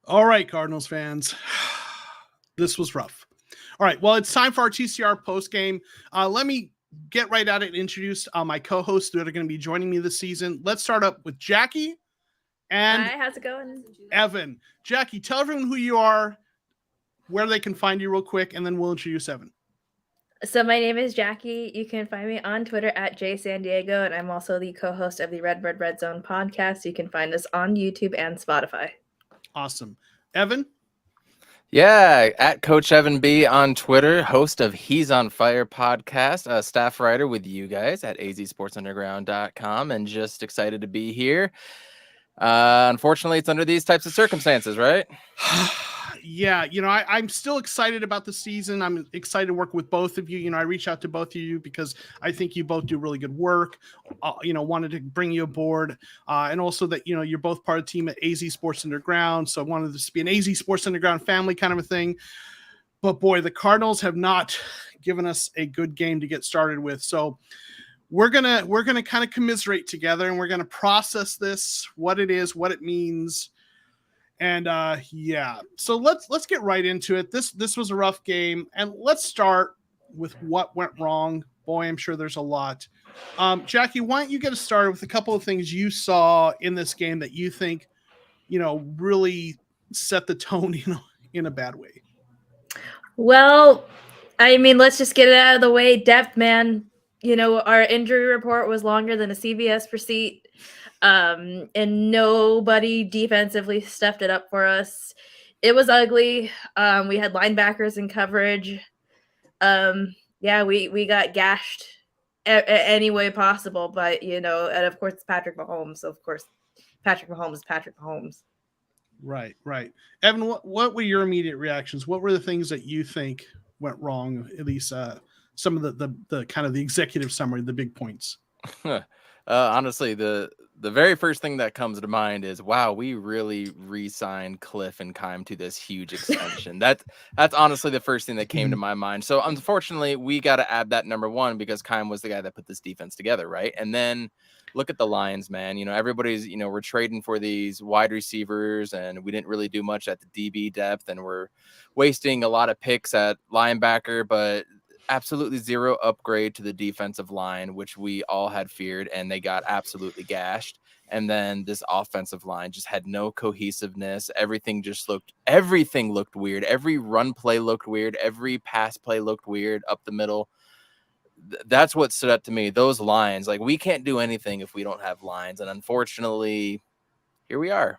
All right, Cardinals fans, this was rough. All right, well, it's time for our TCR Postgame. Let me get right at it and introduce my co-hosts that are going to be joining me this season. Let's start up with Jackie and Hi, how's it going? Evan. Jackie, tell everyone who you are, where they can find you real quick, and then we'll introduce Evan. So my name is Jackie. You can find me on Twitter at jsandiego, and I'm also the co-host of the Redbird Red Zone podcast. You can find us on YouTube and Spotify. Awesome. Evan? Yeah, at Coach Evan B on Twitter, host of He's on Fire podcast, staff writer with you guys at azsportsunderground.com, and just excited to be here. Unfortunately, it's under these types of circumstances, right? Yeah, I'm still excited about the season. I'm excited to work with both of you. I reached out to both of you because I think you both do really good work. Wanted to bring you aboard. And also that, you're both part of the team at AZ Sports Underground. So I wanted this to be an AZ Sports Underground family kind of a thing. But boy, the Cardinals have not given us a good game to get started with. So we're gonna kind of commiserate together, and we're gonna process this, what it is, what it means. And so let's get right into it. This was a rough game, and let's start with what went wrong. Boy, I'm sure there's a lot. Jackie, why don't you get us started with a couple of things you saw in this game that you think, really set the tone in a bad way? Well, I mean, let's just get it out of the way. Depth, man. Our injury report was longer than a CVS receipt. And nobody defensively stepped it up for us. It was ugly. We had linebackers in coverage. We got gashed any way possible, but and of course it's Patrick Mahomes. So of course Patrick Mahomes is Patrick Mahomes. Right. Evan, what were your immediate reactions? What were the things that you think went wrong? At least some of the kind of the executive summary, the big points. Honestly, the very first thing that comes to mind is, wow, we really re-signed Cliff and Keim to this huge extension. That's honestly the first thing that came to my mind. So unfortunately, we got to add that number one because Keim was the guy that put this defense together, right? And then look at the Lions, man. Everybody's, we're trading for these wide receivers, and we didn't really do much at the DB depth, and we're wasting a lot of picks at linebacker, but absolutely zero upgrade to the defensive line, which we all had feared, and they got absolutely gashed. And then this offensive line just had no cohesiveness. Everything looked weird. Every run play looked weird. Every pass play looked weird up the middle. That's what stood out to me. Those lines, like, we can't do anything if we don't have lines. And unfortunately, here we are.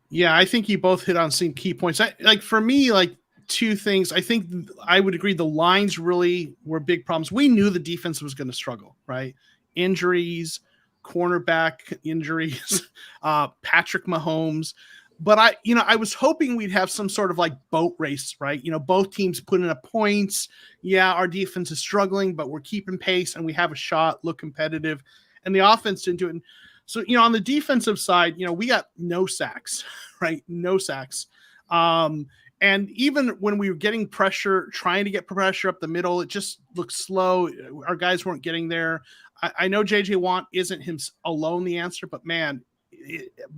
Yeah, I think you both hit on some key points. For me, two things. I think I would agree the lines really were big problems. We knew the defense was going to struggle, right? Injuries, cornerback injuries, Patrick Mahomes. But I was hoping we'd have some sort of boat race, right? Both teams putting up points. Yeah, our defense is struggling, but we're keeping pace and we have a shot, look competitive. And the offense didn't do it. So, on the defensive side, we got no sacks, right? No sacks. And even when we were getting pressure, trying to get pressure up the middle, it just looked slow. Our guys weren't getting there. I know J.J. Watt isn't him alone the answer, but man,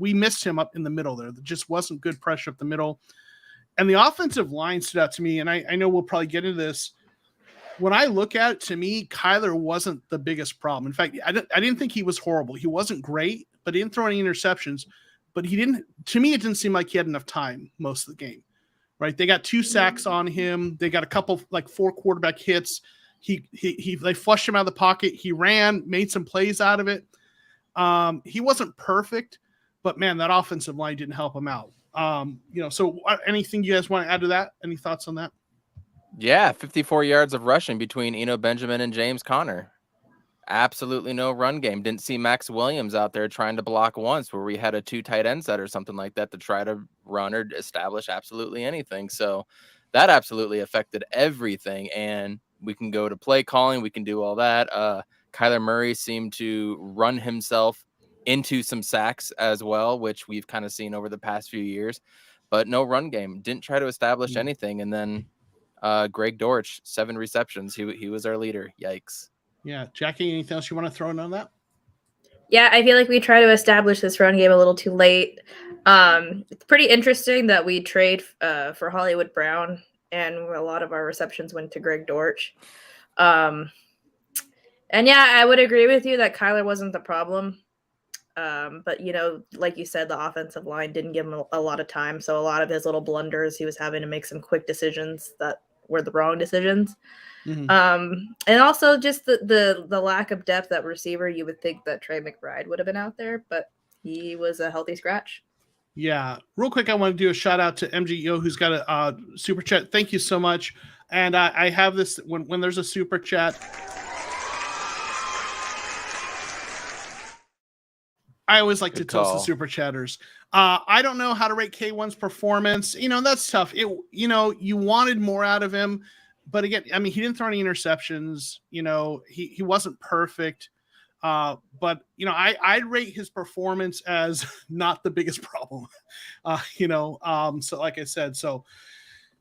we missed him up in the middle there. There just wasn't good pressure up the middle. And the offensive line stood out to me, and I know we'll probably get into this. When I look at it, to me, Kyler wasn't the biggest problem. In fact, I didn't think he was horrible. He wasn't great, but he didn't throw any interceptions. But it didn't seem like he had enough time most of the game. Right, they got 2 sacks on him. They got a couple 4 quarterback hits. They flushed him out of the pocket. He ran, made some plays out of it. He wasn't perfect, but man, that offensive line didn't help him out. So anything you guys want to add to that? Any thoughts on that? Yeah, 54 yards of rushing between Eno Benjamin and James Conner. Absolutely no run game. Didn't see Max Williams out there trying to block once where we had a 2 tight end set or something like that to try to run or establish absolutely anything. So that absolutely affected everything. And we can go to play calling. We can do all that. Kyler Murray seemed to run himself into some sacks as well, which we've kind of seen over the past few years, but no run game. Didn't try to establish anything. And then Greg Dortch, 7 receptions. He was our leader. Yikes. Yeah. Jackie, anything else you want to throw in on that? Yeah, I feel like we try to establish this run game a little too late. It's pretty interesting that we trade for Hollywood Brown, and a lot of our receptions went to Greg Dortch. And yeah, I would agree with you that Kyler wasn't the problem. But, you know, like you said, the offensive line didn't give him a lot of time. So a lot of his little blunders, he was having to make some quick decisions that were the wrong decisions. And also just the lack of depth at receiver. You would think that Trey McBride would have been out there, but he was a healthy scratch. Yeah. Real quick, I want to do a shout out to MGO, who's got a super chat. Thank you so much. And I have this when there's a super chat, I always like to toast the super chatters. I don't know how to rate K1's performance. You know, that's tough. You wanted more out of him, but again, I mean, he didn't throw any interceptions. You know, he wasn't perfect. But you know, I'd rate his performance as not the biggest problem. So like I said, so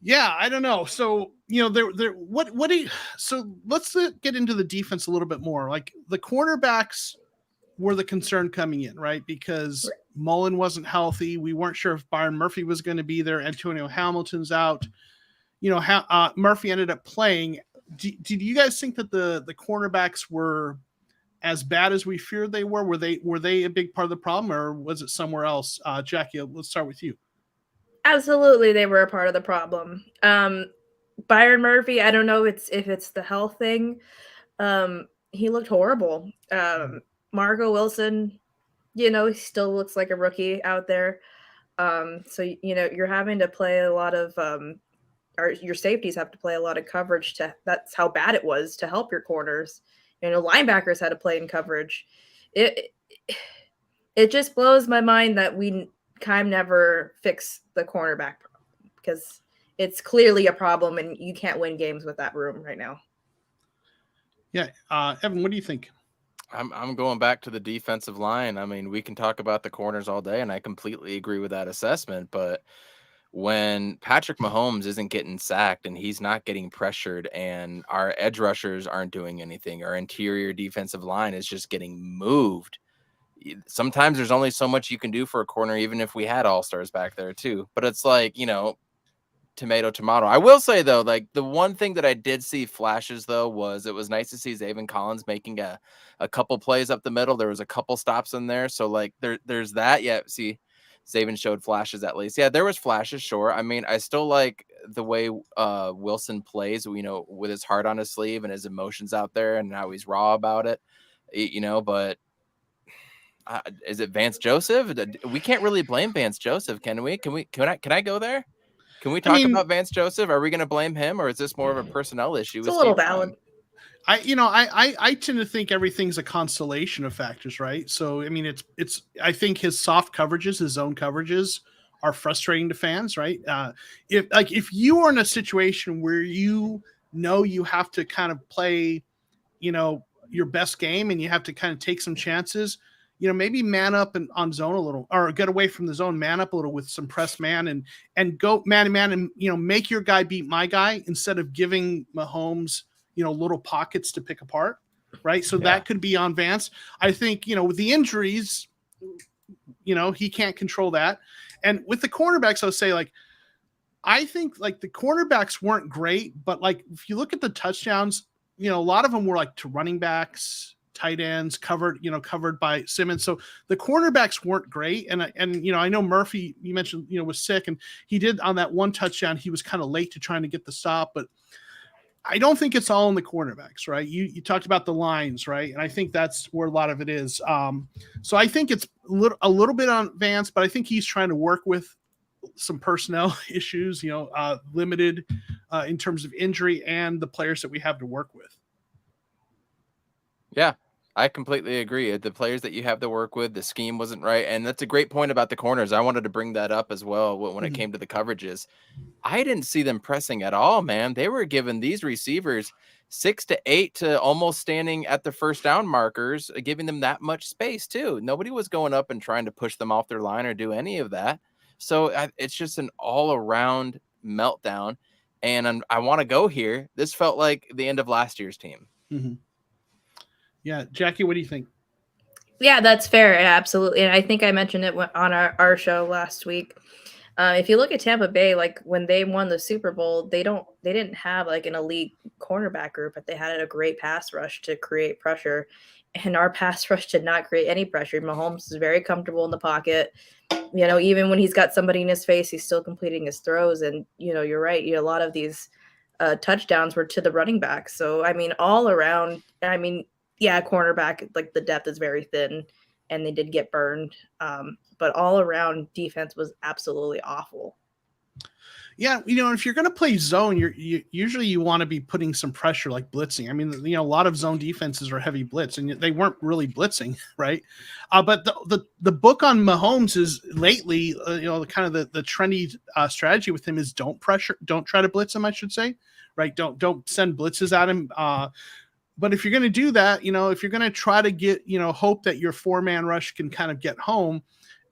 yeah, I don't know. So, you know, so let's get into the defense a little bit more. Like the cornerbacks were the concern coming in, right? Because Mullen wasn't healthy. We weren't sure if Byron Murphy was going to be there. Antonio Hamilton's out. You know, Murphy ended up playing. Did you guys think that the cornerbacks were as bad as we feared they were? Were they a big part of the problem, or was it somewhere else? Jackie, let's start with you. Absolutely, they were a part of the problem. Byron Murphy, I don't know if it's the health thing. He looked horrible. Marco Wilson, you know, he still looks like a rookie out there. So, you know, you're having to play a lot of or your safeties have to play a lot of coverage that's how bad it was to help your corners. You know, linebackers had to play in coverage. It just blows my mind that we kind of never fix the cornerback problem, because it's clearly a problem and you can't win games with that room right now. Yeah. Evan, what do you think? I'm going back to the defensive line. I mean, we can talk about the corners all day, and I completely agree with that assessment. But when Patrick Mahomes isn't getting sacked and he's not getting pressured, and our edge rushers aren't doing anything, our interior defensive line is just getting moved. Sometimes there's only so much you can do for a corner, even if we had all-stars back there too. But it's like, you know, tomato. I will say though, like the one thing that I did see flashes though was it was nice to see Zaven Collins making a couple plays up the middle. There was a couple stops in there, so like there's that. Yeah, see, Zaven showed flashes at least. Yeah, there was flashes. Sure. I mean, I still like the way Wilson plays. You know, with his heart on his sleeve and his emotions out there, and how he's raw about it. You know, but. Is it Vance Joseph? We can't really blame Vance Joseph, can we? Can I go there? Can we talk about Vance Joseph? Are we going to blame him, or is this more of a personnel issue? It's a little valid. I tend to think everything's a constellation of factors, right? So, I mean, I think his soft coverages, his zone coverages are frustrating to fans, right? If you are in a situation where you know you have to kind of play, you know, your best game and you have to kind of take some chances, you know, maybe man up and on zone a little, or get away from the zone, man up a little with some press man and go man to man and, you know, make your guy beat my guy instead of giving Mahomes, you know, little pockets to pick apart. Right. So that could be on Vance. I think, you know, with the injuries, you know, he can't control that. And with the cornerbacks, I'll say, like, I think like the cornerbacks weren't great, but like, if you look at the touchdowns, you know, a lot of them were like to running backs, tight ends, covered by Simmons. So the cornerbacks weren't great. And you know, I know Murphy, you mentioned, you know, was sick, and he did on that one touchdown, he was kind of late to trying to get the stop, but I don't think it's all in the cornerbacks, right? You talked about the lines, right? And I think that's where a lot of it is. So I think it's a little bit on Vance, but I think he's trying to work with some personnel issues, you know, limited in terms of injury and the players that we have to work with. Yeah. I completely agree. The players that you have to work with, the scheme wasn't right. And that's a great point about the corners. I wanted to bring that up as well when it came to the coverages. I didn't see them pressing at all, man. They were giving these receivers 6 to 8 to almost standing at the first down markers, giving them that much space too. Nobody was going up and trying to push them off their line or do any of that. So it's just an all around meltdown. And I want to go here. This felt like the end of last year's team. Mm-hmm. Yeah. Jackie, what do you think? Yeah, that's fair. Absolutely. And I think I mentioned it on our show last week. If you look at Tampa Bay, like when they won the Super Bowl, they didn't have like an elite cornerback group, but they had a great pass rush to create pressure. And our pass rush did not create any pressure. Mahomes is very comfortable in the pocket. Even when he's got somebody in his face, he's still completing his throws. And, you're right. A lot of these touchdowns were to the running back. So, I mean, all around, yeah, cornerback, like the depth is very thin and they did get burned. But all around defense was absolutely awful. Yeah, if you're going to play zone, you usually want to be putting some pressure, like blitzing. I mean, a lot of zone defenses are heavy blitz, and they weren't really blitzing, right? But the book on Mahomes is lately, the trendy strategy with him is don't try to blitz him, I should say, right? Don't send blitzes at him. But if you're going to do that, if you're going to try to get, hope that your 4-man rush can kind of get home,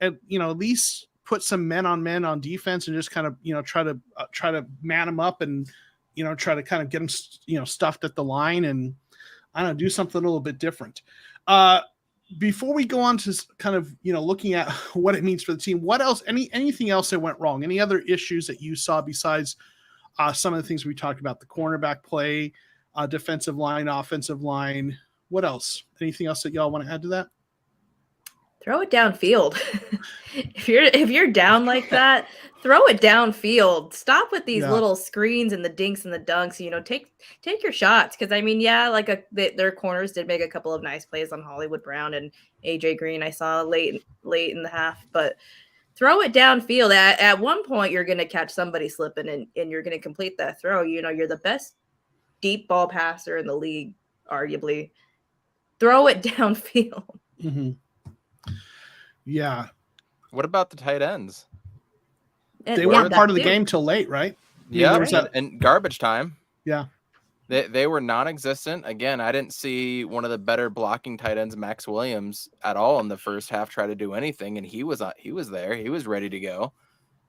and at least put some men on defense and just kind of, try to man them up and, try to kind of get them, stuffed at the line and I don't know, do something a little bit different. Before we go on to kind of, looking at what it means for the team, what else, anything else that went wrong? Any other issues that you saw besides some of the things we talked about, the cornerback play, defensive line, offensive line? What else? Anything else that y'all want to add to that? Throw it downfield. If you're down like that, throw it downfield. Stop with these little screens and the dinks and the dunks. Take your shots because their corners did make a couple of nice plays on Hollywood Brown and AJ Green. I saw late in the half, but throw it downfield. At one point, you're going to catch somebody slipping and you're going to complete that throw. You're the best deep ball passer in the league, arguably. Throw it downfield. Mm-hmm. Yeah. What about the tight ends? They weren't part of the game till late, right? Yeah, and garbage time. Yeah. They were non-existent. Again, I didn't see one of the better blocking tight ends, Max Williams, at all in the first half try to do anything, and he was there. He was ready to go.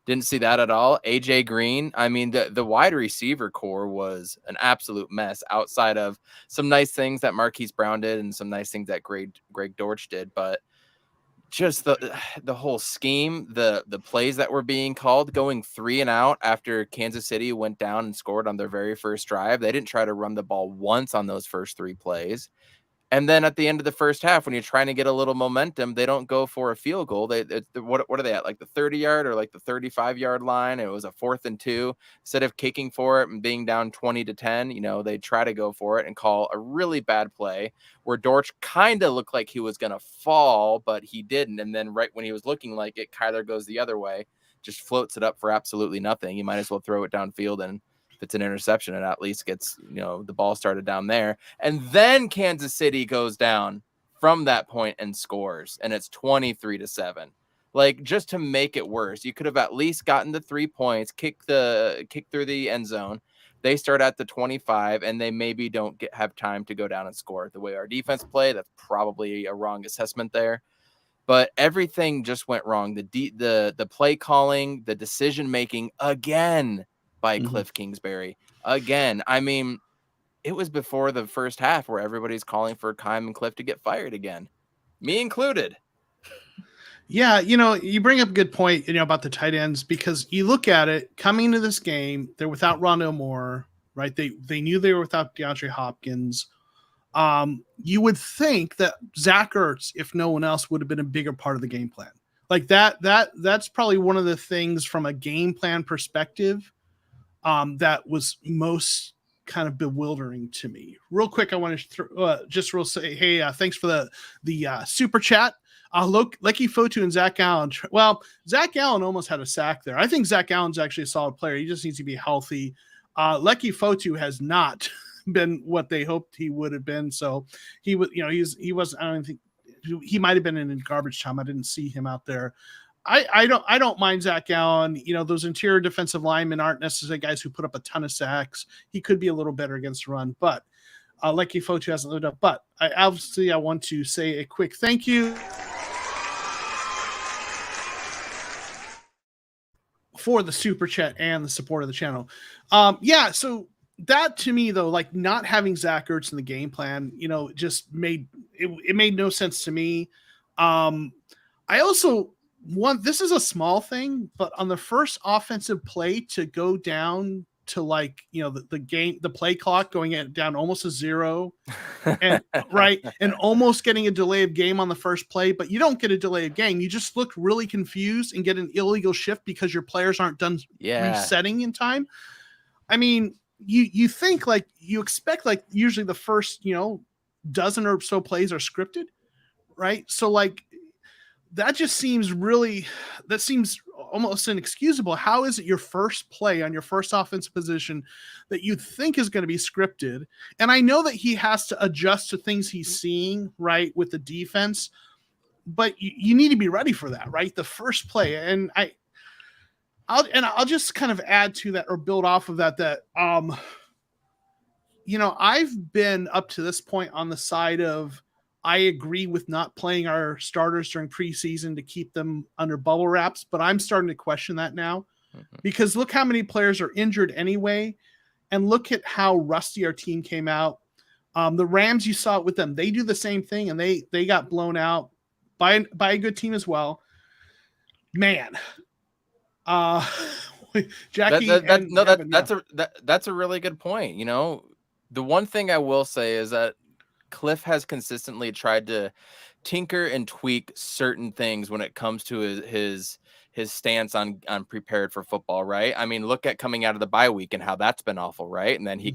Didn't see that at all. AJ Green, I mean, the wide receiver core was an absolute mess outside of some nice things that Marquise Brown did and some nice things that Greg Dortch did, but just the whole scheme, the plays that were being called, going 3 and out after Kansas City went down and scored on their very first drive. They didn't try to run the ball once on those first 3 plays. And then at the end of the first half, when you're trying to get a little momentum, they don't go for a field goal. What are they at? Like the 30-yard or like the 35-yard line? It was a 4th and 2. Instead of kicking for it and being down 20-10, they try to go for it and call a really bad play where Dortch kind of looked like he was going to fall, but he didn't. And then right when he was looking like it, Kyler goes the other way, just floats it up for absolutely nothing. You might as well throw it downfield, and if it's an interception, it at least gets, the ball started down there. And then Kansas City goes down from that point and scores, and it's 23-7. Like, just to make it worse, you could have at least gotten the 3 points, kick through the end zone. They start at the 25, and they maybe don't have time to go down and score. The way our defense played, that's probably a wrong assessment there. But everything just went wrong. The play calling, the decision making again by Cliff Kingsbury again. I mean, it was before the first half where everybody's calling for Keim and Cliff to get fired again, me included. Yeah, you bring up a good point, about the tight ends, because you look at it coming into this game, they're without Rondale Moore, right? They knew they were without DeAndre Hopkins. You would think that Zach Ertz, if no one else, would have been a bigger part of the game plan. Like that's probably one of the things from a game plan perspective that was most kind of bewildering to me. Real quick, I want to say, hey, thanks for the super chat. Lecky Fotu and Zach Allen. Well, Zach Allen almost had a sack there. I think Zach Allen's actually a solid player. He just needs to be healthy. Lecky Fotu has not been what they hoped he would have been. So he was, he wasn't. I don't think he might have been in garbage time. I didn't see him out there. I don't mind Zach Allen. Those interior defensive linemen aren't necessarily guys who put up a ton of sacks. He could be a little better against the run, but Leki Fotu hasn't lived up. But I want to say a quick thank you for the super chat and the support of the channel. So that to me though, like not having Zach Ertz in the game plan, just made it made no sense to me. I also this is a small thing, but on the first offensive play to go down to the play clock going down almost to 0 and right. And almost getting a delay of game on the first play, but you don't get a delay of game. You just look really confused and get an illegal shift because your players aren't done resetting in time. I mean, you think you expect usually the first, dozen or so plays are scripted, right? So that seems almost inexcusable. How is it your first play on your first offensive position that you think is going to be scripted? And I know that he has to adjust to things he's seeing, right, with the defense, but you need to be ready for that, right? The first play. And I'll just kind of add to that or build off of that, I've been up to this point on the side of, I agree with not playing our starters during preseason to keep them under bubble wraps, but I'm starting to question that now because look how many players are injured anyway. And look at how rusty our team came out. The Rams, you saw it with them. They do the same thing and they got blown out by a good team as well. Man. Jackie. That's a really good point. The one thing I will say is that Cliff has consistently tried to tinker and tweak certain things when it comes to his stance on prepared for football, right? I mean, look at coming out of the bye week and how that's been awful, right? And then he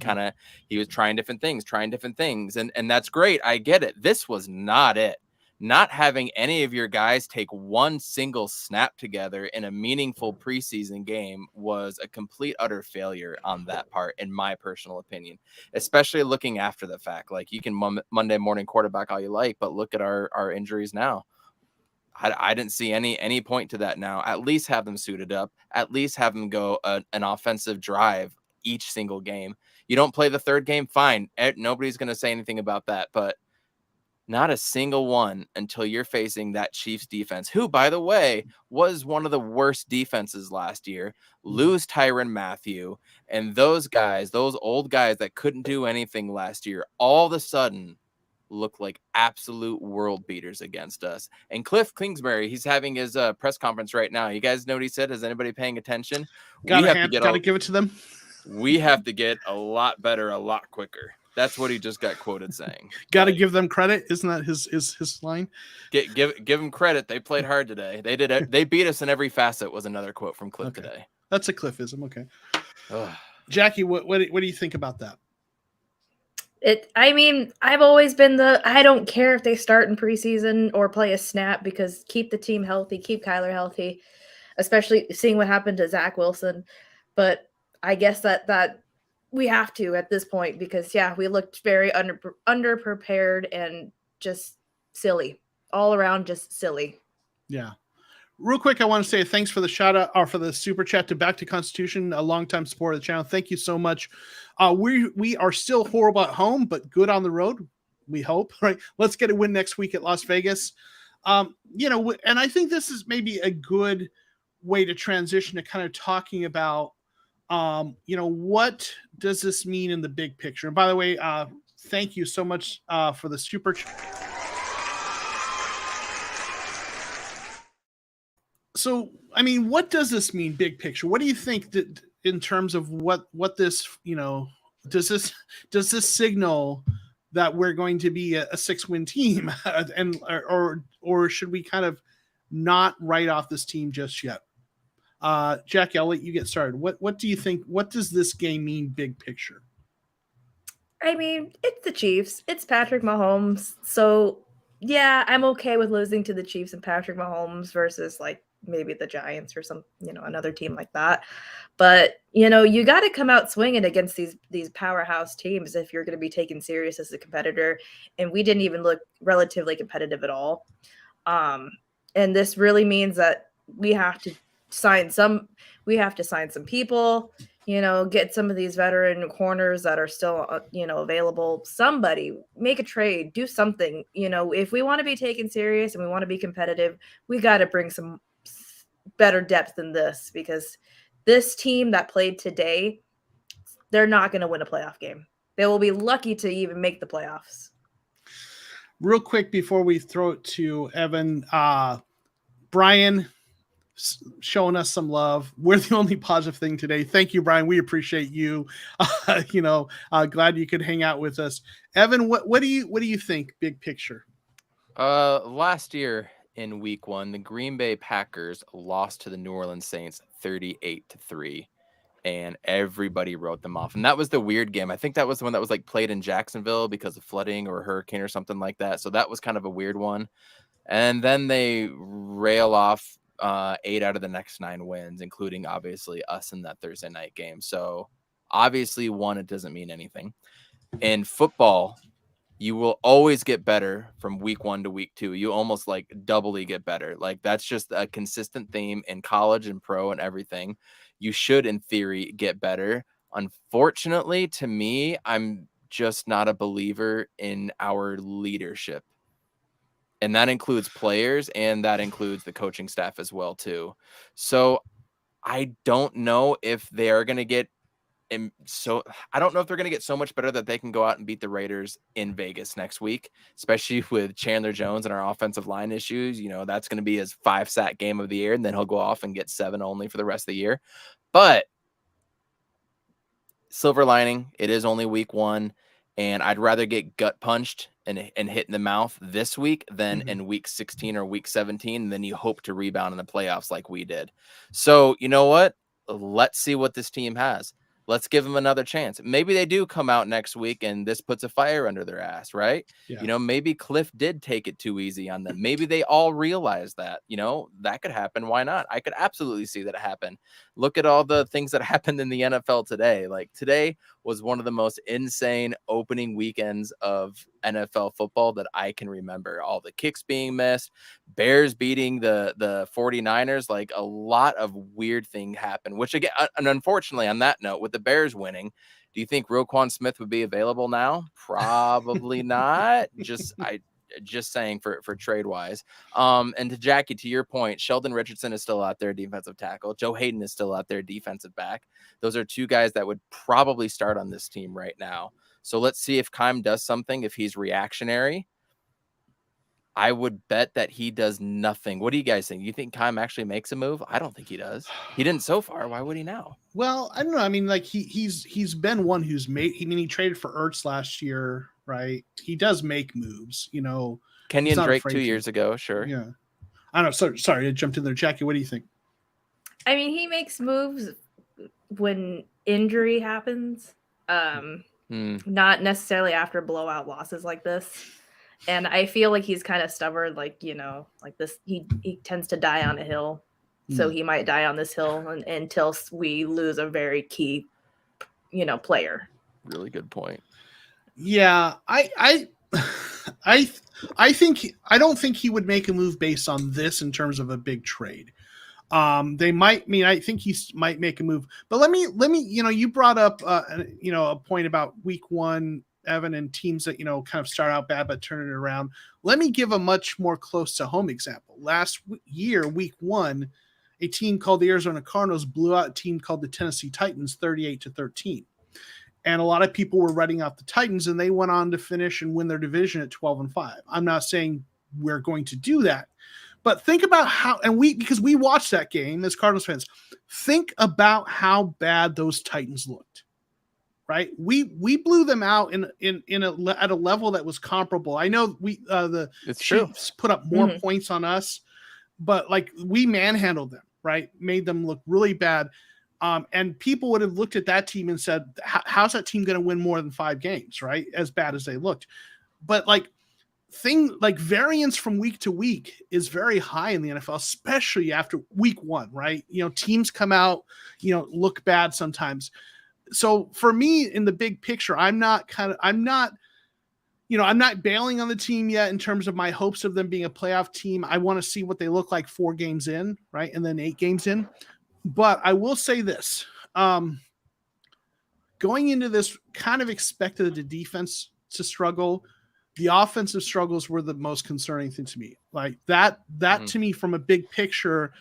was trying different things, and that's great. I get it. This was not it. Not having any of your guys take one single snap together in a meaningful preseason game was a complete utter failure on that part, in my personal opinion, especially looking after the fact. Like, you can Monday morning quarterback all you like, but look at our injuries now. I didn't see any point to that now. At least have them suited up. At least have them go an offensive drive each single game. You don't play the third game, fine. Nobody's going to say anything about that, but not a single one until you're facing that Chiefs defense, who, by the way, was one of the worst defenses last year. Lose Tyrann Mathieu, and those guys, those old guys that couldn't do anything last year, all of a sudden look like absolute world beaters against us. And Cliff Kingsbury, he's having his press conference right now. You guys know what he said? Is anybody paying attention? Gotta give it to them. We have to get a lot better, a lot quicker. That's what he just got quoted saying. Got to give them credit. Isn't that his line? Give them credit. They played hard today. They did it. They beat us in every facet was another quote from Cliff today. That's a Cliffism. Okay. Jackie, what do you think about that? I've always been I don't care if they start in preseason or play a snap, because keep the team healthy, keep Kyler healthy, especially seeing what happened to Zach Wilson. But I guess that we have to at this point, because we looked very underprepared and just silly all around, just silly. Yeah. Real quick, I want to say thanks for the shout out or for the super chat to Back to Constitution, a longtime supporter of the channel. Thank you so much. We are still horrible at home, but good on the road. We hope, right? Let's get a win next week at Las Vegas. And I think this is maybe a good way to transition to kind of talking about, what does this mean in the big picture? And by the way, thank you so much for the super chat. So, what does this mean, big picture? What do you think that in terms of what this, does this signal that we're going to be a 6-win team, or should we kind of not write off this team just yet? Jackie, I'll let you get started. What do you think? What does this game mean, big picture? It's the Chiefs. It's Patrick Mahomes. So, I'm okay with losing to the Chiefs and Patrick Mahomes versus maybe the Giants or some, another team like that. But, you got to come out swinging against these powerhouse teams if you're going to be taken serious as a competitor. And we didn't even look relatively competitive at all. And this really means that we have to sign some people, get some of these veteran corners that are still, available. Somebody make a trade, do something. If we want to be taken serious and we want to be competitive, we got to bring some better depth than this, because this team that played today, they're not going to win a playoff game. They will be lucky to even make the playoffs. Real quick before we throw it to Evan, Brian showing us some love. We're the only positive thing today. Thank you, Brian. We appreciate you. Glad you could hang out with us. Evan, what do you think? Big picture. Last year in week 1, the Green Bay Packers lost to the New Orleans Saints 38-3. And everybody wrote them off. And that was the weird game. I think that was the one that was like played in Jacksonville because of flooding or a hurricane or something like that. So that was kind of a weird one. And then they rail off 8 out of the next 9 wins, including obviously us in that Thursday night game. So obviously, it doesn't mean anything. In football, you will always get better from week 1 to week 2. You almost like doubly get better. Like that's just a consistent theme in college and pro and everything. You should, in theory, get better. Unfortunately, to me, I'm just not a believer in our leadership. And that includes players and that includes the coaching staff as well, too. So I don't know if they are going to get I don't know if they're going to get so much better that they can go out and beat the Raiders in Vegas next week, especially with Chandler Jones and our offensive line issues. That's going to be his 5-sack game of the year, and then he'll go off and get 7 only for the rest of the year. But silver lining, it is only week 1, and I'd rather get gut punched and hit in the mouth this week than in week 16 or week 17. And then you hope to rebound in the playoffs like we did. So you know what? Let's see what this team has. Let's give them another chance. Maybe they do come out next week and this puts a fire under their ass, right? Yeah. Maybe Cliff did take it too easy on them. Maybe they all realize that, that could happen. Why not? I could absolutely see that happen. Look at all the things that happened in the NFL today. Like today was one of the most insane opening weekends of NFL football that I can remember. All the kicks being missed, Bears beating the 49ers, like a lot of weird thing happened, which again, and unfortunately on that note, with the Bears winning, do you think Roquan Smith would be available now? Probably not. Just saying for trade wise. And to Jackie, to your point, Sheldon Richardson is still out there, defensive tackle. Joe Hayden is still out there, defensive back. Those are 2 guys that would probably start on this team right now. So let's see if Keim does something, if he's reactionary. I would bet that he does nothing. What do you guys think? You think Keim actually makes a move? I don't think he does. He didn't so far. Why would he now? Well, I don't know. I mean, like he's been one who's made. He traded for Ertz last year, right? He does make moves. Kenyon Drake 2 years ago, sure. Yeah, I don't know. Sorry, I jumped in there, Jackie. What do you think? I mean, he makes moves when injury happens. Not necessarily after blowout losses like this. And I feel like he's kind of stubborn, like this. He tends to die on a hill, so he might die on this hill until we lose a very key, player. Really good point. Yeah, I don't think he would make a move based on this in terms of a big trade. I think he might make a move, but let me, you brought up, a point about week 1, Evan, and teams that, kind of start out bad, but turn it around. Let me give a much more close to home example. Last year, week 1, a team called the Arizona Cardinals blew out a team called the Tennessee Titans 38-13. And a lot of people were writing out the Titans, and they went on to finish and win their division at 12-5. I'm not saying we're going to do that, but think about how, because we watched that game as Cardinals fans, think about how bad those Titans looked. Right, we blew them out at a level that was comparable. I know the Chiefs put up more points on us, but like we manhandled them, right? Made them look really bad, and people would have looked at that team and said, "How's that team going to win more than 5 games?" Right, as bad as they looked. But like, variance from week to week is very high in the NFL, especially after week 1, right? Teams come out, look bad sometimes. So for me, in the big picture, I'm not bailing on the team yet in terms of my hopes of them being a playoff team. I want to see what they look like 4 games in, right? And then 8 games in. But I will say this, going into this, kind of expected the defense to struggle. The offensive struggles were the most concerning thing to me. Like that to me, from a big picture,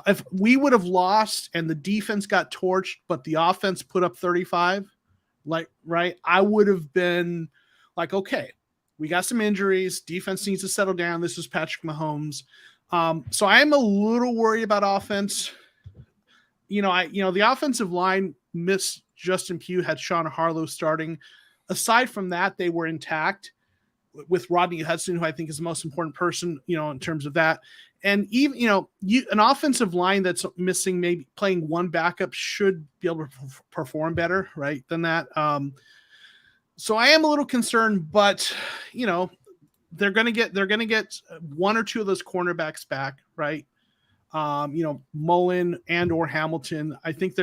if we would have lost and the defense got torched, but the offense put up 35, I would have been like, okay, we got some injuries. Defense needs to settle down. This is Patrick Mahomes. So I am a little worried about offense. The offensive line missed Justin Pugh, had Sean Harlow starting. Aside from that, they were intact with Rodney Hudson, who I think is the most important person, in terms of that. And even, an offensive line that's missing, maybe playing one backup, should be able to perform better, right, than that. So I am a little concerned, but, they're going to get 1 or 2 of those cornerbacks back, right? Mullen and or Hamilton. I think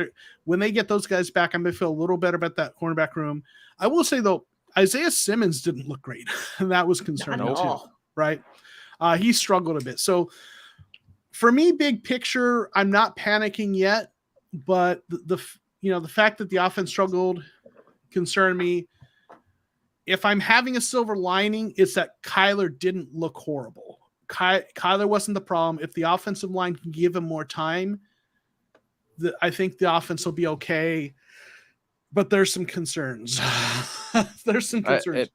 when they get those guys back, I'm going to feel a little better about that cornerback room. I will say, though, Isaiah Simmons didn't look great. And that was concerning too, right? He struggled a bit. So for me, big picture, I'm not panicking yet, but the fact that the offense struggled concerned me. If I'm having a silver lining, it's that Kyler didn't look horrible. Kyler wasn't the problem. If the offensive line can give him more time, I think the offense will be okay. But there's some concerns. There's some concerns.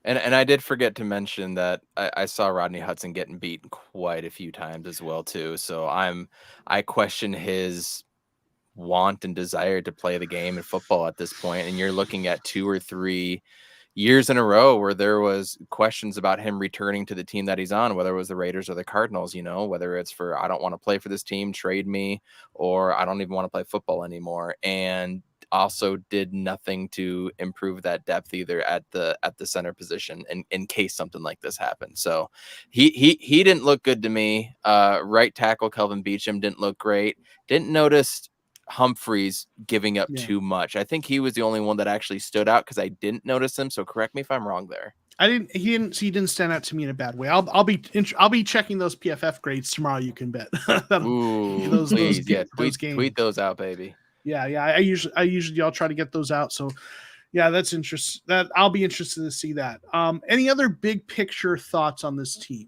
And I did forget to mention that I saw Rodney Hudson getting beaten quite a few times as well too. So I question his want and desire to play the game in football at this point. And you're looking at 2 or 3 years in a row where there was questions about him returning to the team that he's on, whether it was the Raiders or the Cardinals, whether it's for, I don't want to play for this team, trade me, or I don't even want to play football anymore. And also did nothing to improve that depth either at the center position in case something like this happened. So he didn't look good to me. Right tackle Kelvin Beachum didn't look great. Didn't notice Humphreys giving up too much. I think he was the only one that actually stood out because I didn't notice him. So correct me if I'm wrong there. He didn't stand out to me in a bad way. I'll be checking those PFF grades tomorrow. You can bet. Ooh, please, tweet those out, baby. Yeah. I usually I'll try to get those out. So yeah, that's interesting. That I'll be interested to see that. Any other big picture thoughts on this team?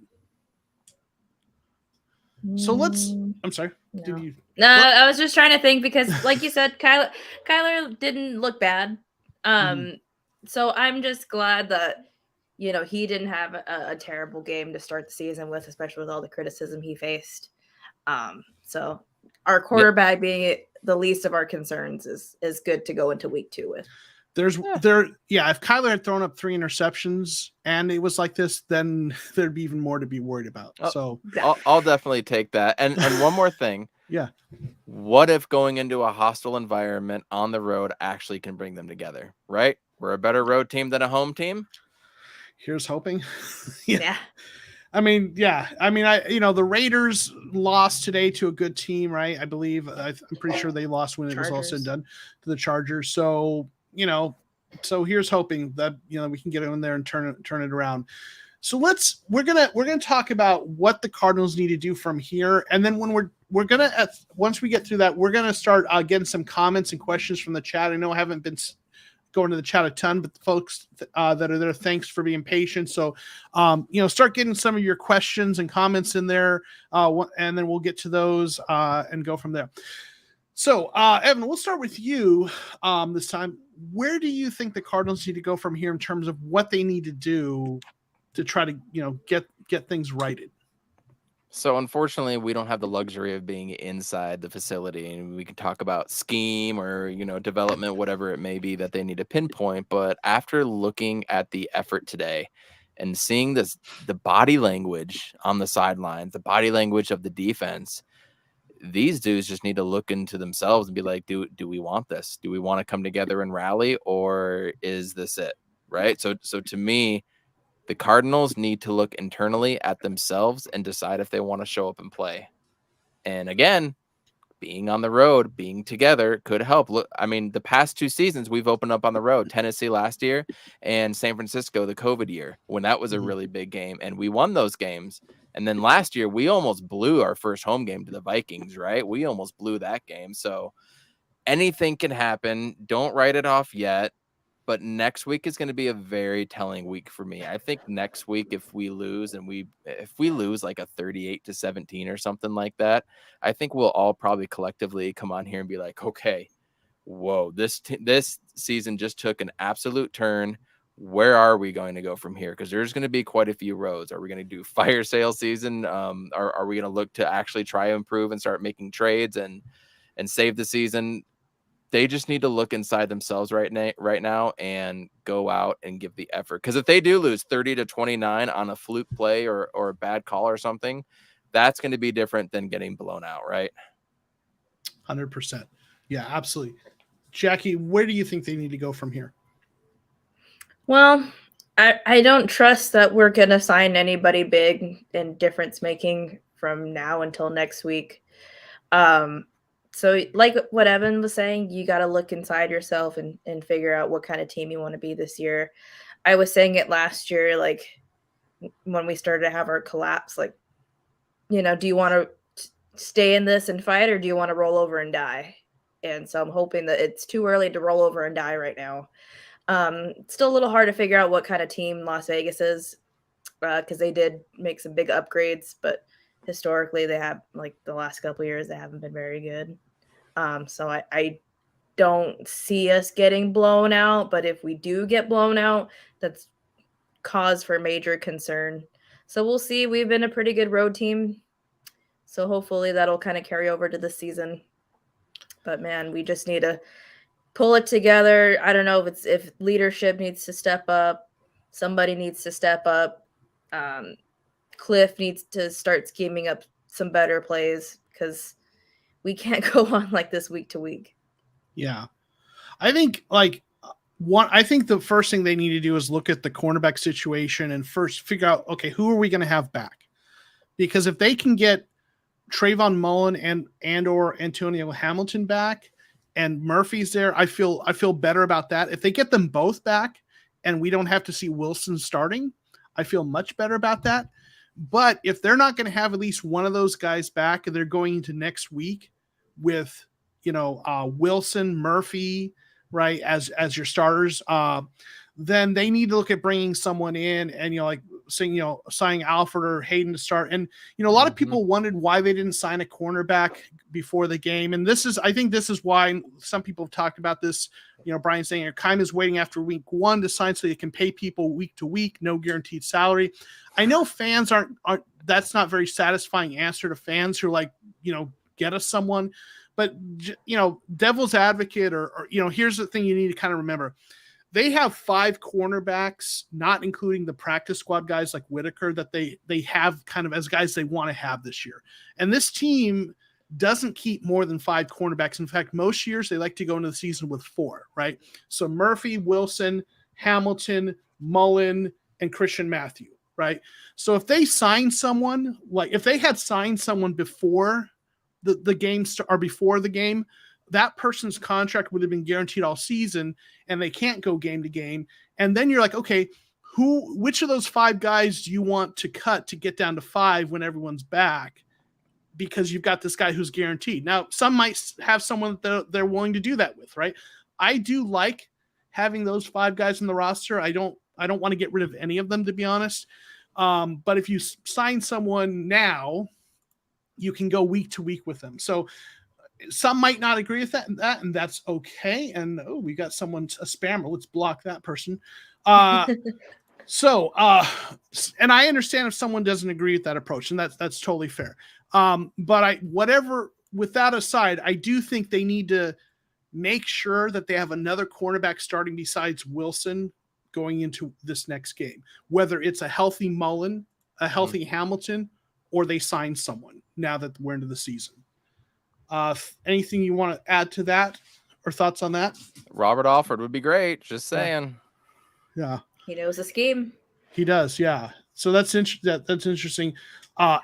So I'm sorry. No. I was just trying to think because, like you said, Kyler didn't look bad. So I'm just glad that, he didn't have a terrible game to start the season with, especially with all the criticism he faced. So our quarterback being the least of our concerns is good to go into week 2 with. If Kyler had thrown up 3 interceptions and it was like this, then there'd be even more to be worried about. So I'll definitely take that. And one more thing. Yeah. What if going into a hostile environment on the road actually can bring them together, right? We're a better road team than a home team. Here's hoping. Yeah. The Raiders lost today to a good team, right? I believe I'm pretty sure they lost when it was all said and done to the Chargers. So, so here's hoping that, we can get in there and turn it around. So we're going to talk about what the Cardinals need to do from here. And then when once we get through that, we're going to start getting some comments and questions from the chat. I know I haven't been going to the chat a ton, but the folks that are there, thanks for being patient. So, start getting some of your questions and comments in there, and then we'll get to those and go from there. So, Evan, we'll start with you this time. Where do you think the Cardinals need to go from here in terms of what they need to do to try to, get things righted? So unfortunately, we don't have the luxury of being inside the facility, and we can talk about scheme or, development, whatever it may be that they need to pinpoint. But after looking at the effort today and seeing the body language on the sidelines, the body language of the defense, these dudes just need to look into themselves and be like, do we want this? Do we want to come together and rally, or is this it? Right. So to me, The Cardinals need to look internally at themselves and decide if they want to show up and play. And again, being on the road, being together could help. Look, I mean, the past 2 seasons we've opened up on the road, Tennessee last year and San Francisco the COVID year, when that was a really big game, and we won those games. And then last year we almost blew our first home game to the Vikings, right? We almost blew that game. So anything can happen. Don't write it off yet. But next week is going to be a very telling week for me. I think next week, if we lose like a 38-17 or something like that, I think we'll all probably collectively come on here and be like, okay, whoa, this season just took an absolute turn. Where are we going to go from here? Because there's going to be quite a few roads. Are we going to do fire sale season? Are we going to look to actually try to improve and start making trades and save the season? They just need to look inside themselves right now and go out and give the effort. Because if they do lose 30-29 on a fluke play or a bad call or something, that's going to be different than getting blown out, right? 100%. Yeah, absolutely. Jackie, where do you think they need to go from here? Well, I don't trust that we're going to sign anybody big and difference making from now until next week. So like what Evan was saying, you got to look inside yourself and figure out what kind of team you want to be this year. I was saying it last year, like when we started to have our collapse, like, do you want to stay in this and fight, or do you want to roll over and die? And so I'm hoping that it's too early to roll over and die right now. It's still a little hard to figure out what kind of team Las Vegas is, because they did make some big upgrades, but historically they have, like the last couple of years, they haven't been very good. So I don't see us getting blown out, but if we do get blown out, that's cause for major concern. So we'll see. We've been a pretty good road team, so hopefully that'll kind of carry over to this season. But man, we just need to pull it together. I don't know if leadership needs to step up, somebody needs to step up. Cliff needs to start scheming up some better plays, because we can't go on like this week to week. Yeah. I think I think the first thing they need to do is look at the cornerback situation and first figure out, okay, who are we going to have back? Because if they can get Trayvon Mullen and or Antonio Hamilton back and Murphy's there, I feel better about that. If they get them both back and we don't have to see Wilson starting, I feel much better about that. But if they're not going to have at least one of those guys back, and they're going into next week with, Wilson, Murphy, right, as your starters, then they need to look at bringing someone in and, signing Alfred or Hayden to start. And, a lot of people wondered why they didn't sign a cornerback before the game. And I think this is why some people have talked about this. Brian saying Keim is waiting after week 1 to sign so they can pay people week to week, no guaranteed salary. I know fans aren't that's not very satisfying answer to fans who are like, get us someone. But, devil's advocate or here's the thing you need to kind of remember. They have 5 cornerbacks, not including the practice squad guys like Whitaker, that they have kind of as guys they want to have this year. And this team doesn't keep more than 5 cornerbacks. In fact, most years they like to go into the season with 4, right? So Murphy, Wilson, Hamilton, Mullen, and Christian Matthew, right? So if they sign someone, like if they had signed someone before the game or before the game, that person's contract would have been guaranteed all season, and they can't go game to game. And then you're like, okay, which of those 5 guys do you want to cut to get down to 5 when everyone's back? Because you've got this guy who's guaranteed. Now, some might have someone that they're willing to do that with, right? I do like having those 5 guys in the roster. I don't want to get rid of any of them, to be honest. But if you sign someone now, you can go week to week with them. So some might not agree with that, and that's okay. And we got someone, a spammer. Let's block that person. So, and I understand if someone doesn't agree with that approach, and that's totally fair. But with that aside, I do think they need to make sure that they have another cornerback starting besides Wilson going into this next game, whether it's a healthy Mullen, a healthy Hamilton, or they sign someone now that we're into the season. Anything you want to add to that or thoughts on that? Robert Alford would be great. Just saying. Yeah. He knows the scheme. He does, yeah. So that's that's interesting.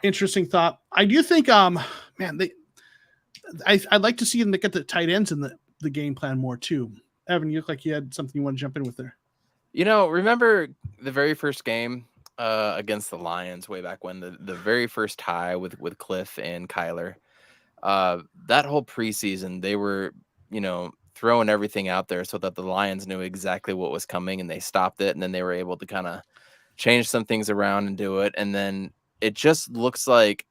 Interesting thought. I do think, man, I'd like to see them get the tight ends in the game plan more too. Evan, you look like you had something you want to jump in with there. Remember the very first game against the Lions way back when, the very first tie with Cliff and Kyler. That whole preseason, they were, throwing everything out there so that the Lions knew exactly what was coming, and they stopped it, and then they were able to kind of change some things around and do it. And then it just looks like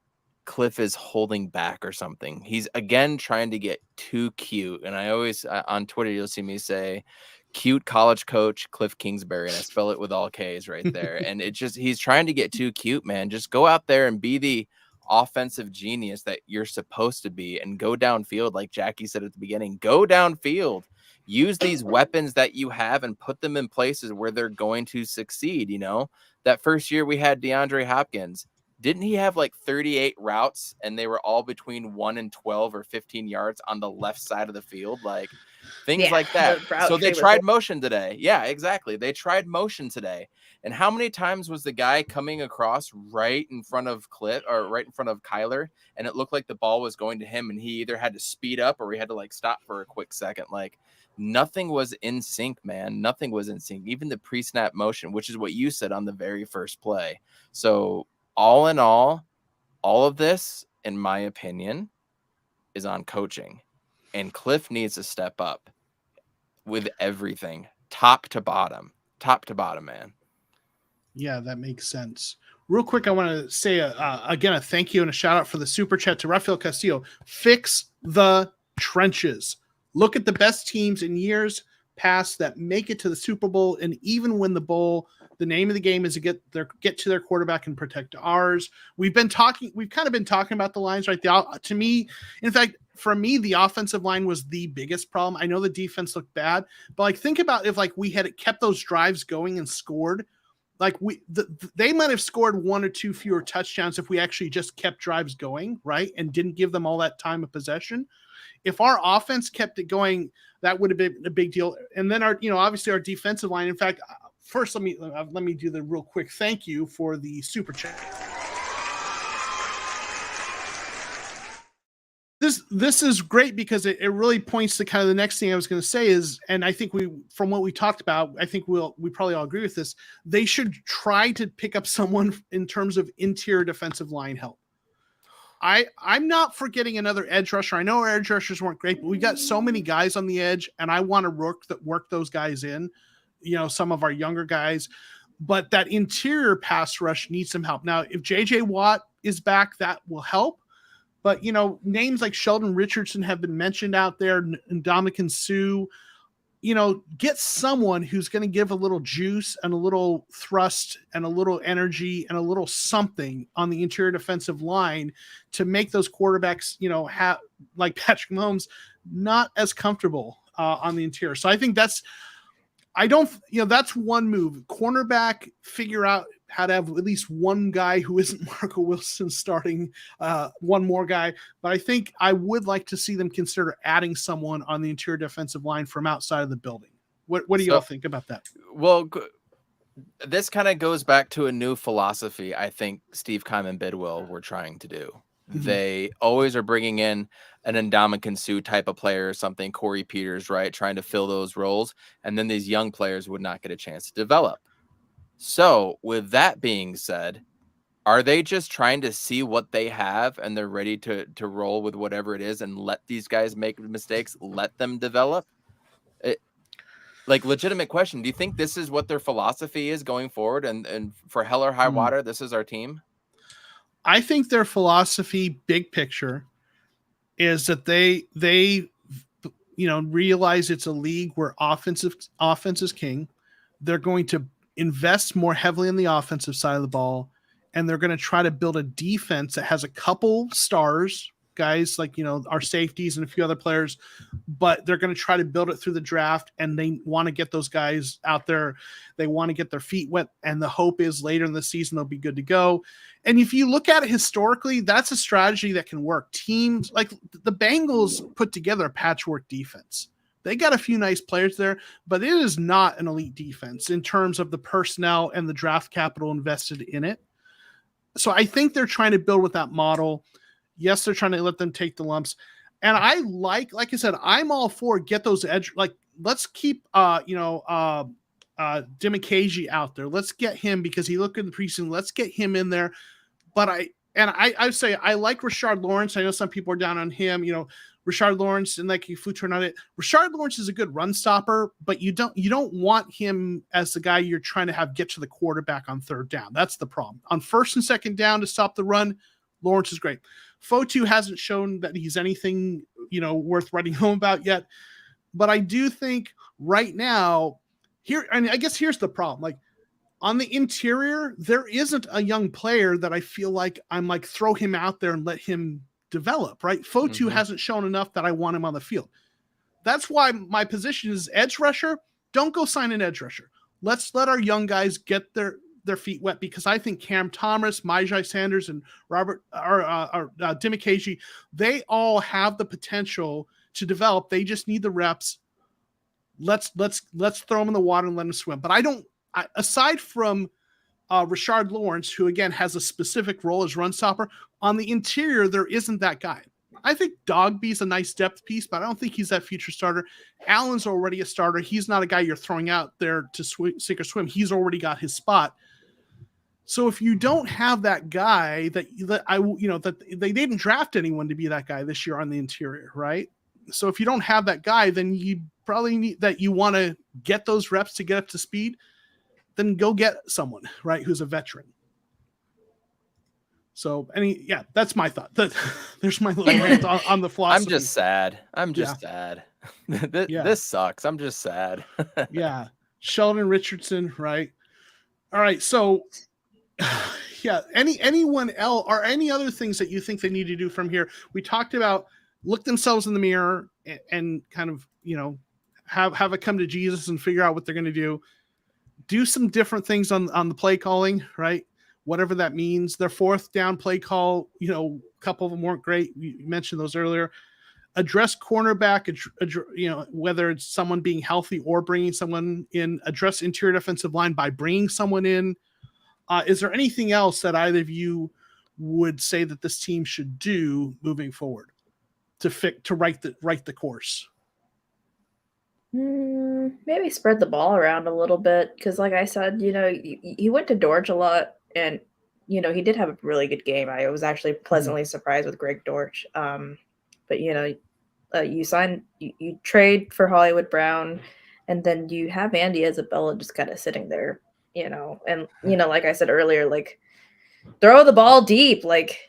Cliff is holding back or something. He's again trying to get too cute. And I always on Twitter, you'll see me say cute college coach Cliff Kingsbury, and I spell it with all K's right there. And he's trying to get too cute, man. Just go out there and be the offensive genius that you're supposed to be and go downfield. Like Jackie said at the beginning, go downfield, use these weapons that you have and put them in places where they're going to succeed. That first year we had DeAndre Hopkins. Didn't he have like 38 routes and they were all between 1 and 12 or 15 yards on the left side of the field? Like things like that. So they tried motion today. Yeah, exactly. They tried motion today. And how many times was the guy coming across right in front of Cliff or right in front of Kyler, and it looked like the ball was going to him and he either had to speed up or he had to like stop for a quick second. Like nothing was in sync, man. Nothing was in sync. Even the pre-snap motion, which is what you said on the very first play. So all in all of this, in my opinion, is on coaching. And Cliff needs to step up with everything, top to bottom, man. Yeah, that makes sense. Real quick, I want to say, again, a thank you and a shout out for the super chat to Rafael Castillo. Fix the trenches. Look at the best teams in years past that make it to the Super Bowl and even win the bowl. The name of the game is to get to their quarterback and protect ours. We've kind of been talking about the lines, right? To me, in fact, for me, the offensive line was the biggest problem. I know the defense looked bad, but like think about if like we had kept those drives going and scored. Like they might have scored 1 or 2 fewer touchdowns if we actually just kept drives going, right? And didn't give them all that time of possession. If our offense kept it going, that would have been a big deal. And then obviously our defensive line. In fact, first let me do the real quick thank you for the super chat. This is great because it really points to kind of the next thing I was going to say is, and I think from what we talked about, I think we probably all agree with this. They should try to pick up someone in terms of interior defensive line help. I'm not for getting another edge rusher. I know our edge rushers weren't great, but we got so many guys on the edge, and I want to work those guys in. Some of our younger guys, but that interior pass rush needs some help. Now, if JJ Watt is back, that will help. But, names like Sheldon Richardson have been mentioned out there, and Ndamukong Suh, get someone who's going to give a little juice and a little thrust and a little energy and a little something on the interior defensive line to make those quarterbacks, like Patrick Mahomes, not as comfortable on the interior. So I think that's one move. Cornerback, figure out how to have at least one guy who isn't Marco Wilson starting, one more guy. But I think I would like to see them consider adding someone on the interior defensive line from outside of the building. What do you all think about that? Well, this kind of goes back to a new philosophy I think Steve Keim and Bidwell were trying to do. Mm-hmm. They always are bringing in an Ndamukong Suh type of player or something, Corey Peters, right, trying to fill those roles. And then these young players would not get a chance to develop. So with that being said, are they just trying to see what they have and they're ready to roll with whatever it is and let these guys make mistakes, let them develop? Legitimate question. Do you think this is what their philosophy is going forward? And for hell or high water, this is our team? I think their philosophy, big picture, is that they realize it's a league where offense is king. They're going to invest more heavily in the offensive side of the ball, and they're going to try to build a defense that has a couple stars, guys like our safeties and a few other players, but they're going to try to build it through the draft, and they want to get those guys out there. They want to get their feet wet, and the hope is later in the season they'll be good to go. And if you look at it historically, that's a strategy that can work. Teams like the Bengals put together a patchwork defense, They got a few nice players there, but it is not an elite defense in terms of the personnel and the draft capital invested in it. So I think they're trying to build with that model. Yes, they're trying to let them take the lumps. And I like I said, I'm all for get those edge. Like, let's keep, Demikaji out there. Let's get him because he looked in the preseason. Let's get him in there. But I say I like Rashard Lawrence. I know some people are down on him. Rashard Lawrence and like Futurn on it. Rashard Lawrence is a good run stopper, but you don't want him as the guy you're trying to have get to the quarterback on third down. That's the problem. On first and second down to stop the run, Lawrence is great. Fotu hasn't shown that he's anything, worth writing home about yet. But I do think right now and I guess here's the problem. Like, on the interior, there isn't a young player that I feel like I'm like throw him out there and let him develop, right? Fotu hasn't shown enough that I want him on the field. That's why my position is edge rusher. Don't go sign an edge rusher. Let's let our young guys get their feet wet, because I think Cam Thomas, Myjai Sanders, and Demikaji, they all have the potential to develop. They just need the reps. Let's throw them in the water and let them swim. But aside from Rashard Lawrence, who again has a specific role as run stopper, on the interior there isn't that guy. I think Dogby's a nice depth piece, but I don't think he's that future starter. Allen's already a starter. He's not a guy you're throwing out there to sink or swim. He's already got his spot. So if you don't have that guy that they didn't draft anyone to be that guy this year on the interior, right? So if you don't have that guy, then you probably need that. You want to get those reps to get up to speed, then go get someone, right, who's a veteran. So, that's my thought. There's my little rant on the philosophy. I'm just sad. Sad. This sucks. I'm just sad. Yeah. Sheldon Richardson, right? All right. So, anyone else or any other things that you think they need to do from here? We talked about look themselves in the mirror and kind of, have it come to Jesus and figure out what they're going to do. Do some different things on the play calling, right? Whatever that means. Their fourth down play call, a couple of them weren't great. You mentioned those earlier. Address cornerback, whether it's someone being healthy or bringing someone in. Address interior defensive line by bringing someone in. Is there anything else that either of you would say that this team should do moving forward to right the course? Maybe spread the ball around a little bit, because like I said, he went to Dortch a lot, and he did have a really good game. I was actually pleasantly surprised with Greg Dortch. But you trade for Hollywood Brown, and then you have Andy Isabella just kind of sitting there, and like I said earlier, like throw the ball deep, like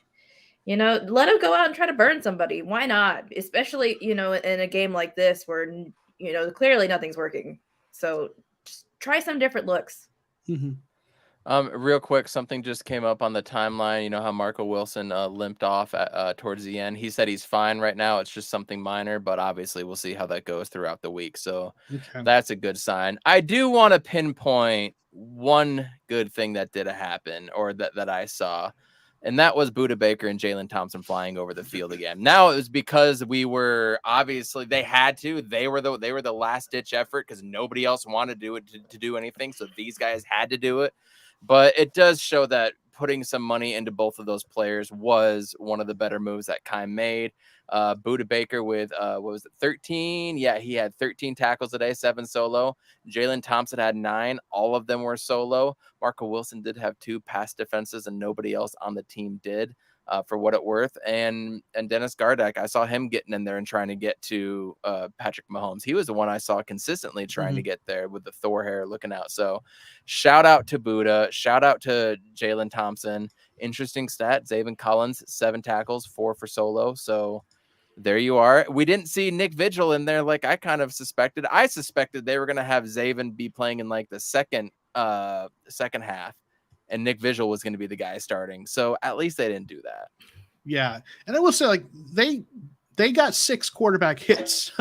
let him go out and try to burn somebody. Why not? Especially in a game like this where clearly nothing's working. So just try some different looks. Real quick, something just came up on the timeline. You know how Marco Wilson limped off towards the end. He said he's fine right now. It's just something minor, but obviously we'll see how that goes throughout the week. So that's a good sign. I do want to pinpoint one good thing that did happen, or that I saw. And that was Budda Baker and Jalen Thompson flying over the field again. Now it was because we were obviously they had to. They were the last ditch effort because nobody else wanted to do it to do anything. So these guys had to do it. But it does show that putting some money into both of those players was one of the better moves that Keim made. Budda Baker with 13? Yeah, he had 13 tackles today, 7 solo. Jalen Thompson had 9. All of them were solo. Marco Wilson did have 2 pass defenses, and nobody else on the team did, for what it's worth. And Dennis Gardeck, I saw him getting in there and trying to get to Patrick Mahomes. He was the one I saw consistently trying to get there with the Thor hair looking out. So shout out to Budda. Shout out to Jalen Thompson. Interesting stat. Zaven Collins, 7 tackles, 4 for solo. So there you are. We didn't see Nick Vigil in there like I kind of suspected. I suspected they were going to have Zaven be playing in like the second half, and Nick Vigil was going to be the guy starting. So at least they didn't do that. Yeah. And I will say, like, they got 6 quarterback hits.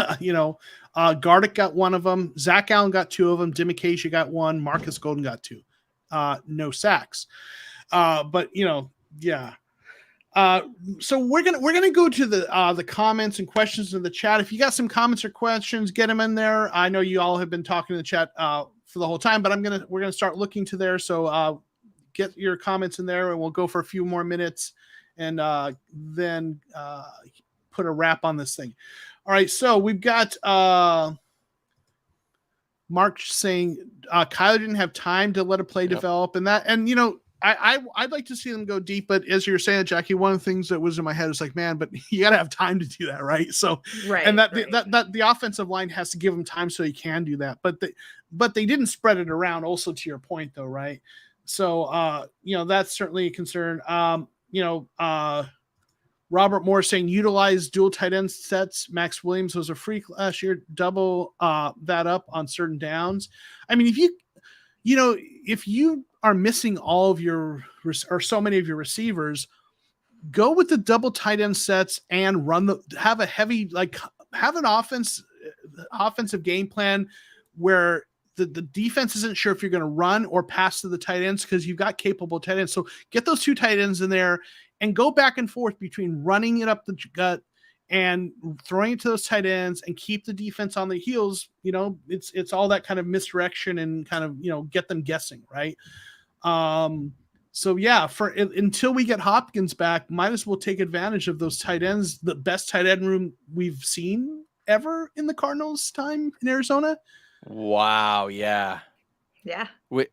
Gardeck got 1 of them. Zach Allen got 2 of them. Demikaji got 1. Marcus Golden got 2. No sacks. But yeah. So we're gonna go to the comments and questions in the chat. If you got some comments or questions, get them in there. I know you all have been talking in the chat for the whole time, but we're gonna start looking to there. So get your comments in there, and we'll go for a few more minutes, and then put a wrap on this thing. All right, so we've got Mark saying Kyler didn't have time to let a play develop, and you know. I'd like to see them go deep, but as you're saying, Jackie, one of the things that was in my head is like, man, but you got to have time to do that, right? So, and that the offensive line has to give them time so he can do that. But they didn't spread it around. Also, to your point, though, right? So, you know, that's certainly a concern. Robert Moore saying utilize dual tight end sets. Max Williams was a freak last year. Double that up on certain downs. I mean, if you are missing all of your or so many of your receivers, go with the double tight end sets and have an offensive game plan where the defense isn't sure if you're going to run or pass to the tight ends because you've got capable tight ends. So get those two tight ends in there and go back and forth between running it up the gut and throwing it to those tight ends and keep the defense on the heels. You know, it's all that kind of misdirection and kind of, you know, get them guessing, right? So yeah, until we get Hopkins back, might as well take advantage of those tight ends, the best tight end room we've seen ever in the Cardinals' time in Arizona. Wow. Yeah. Yeah.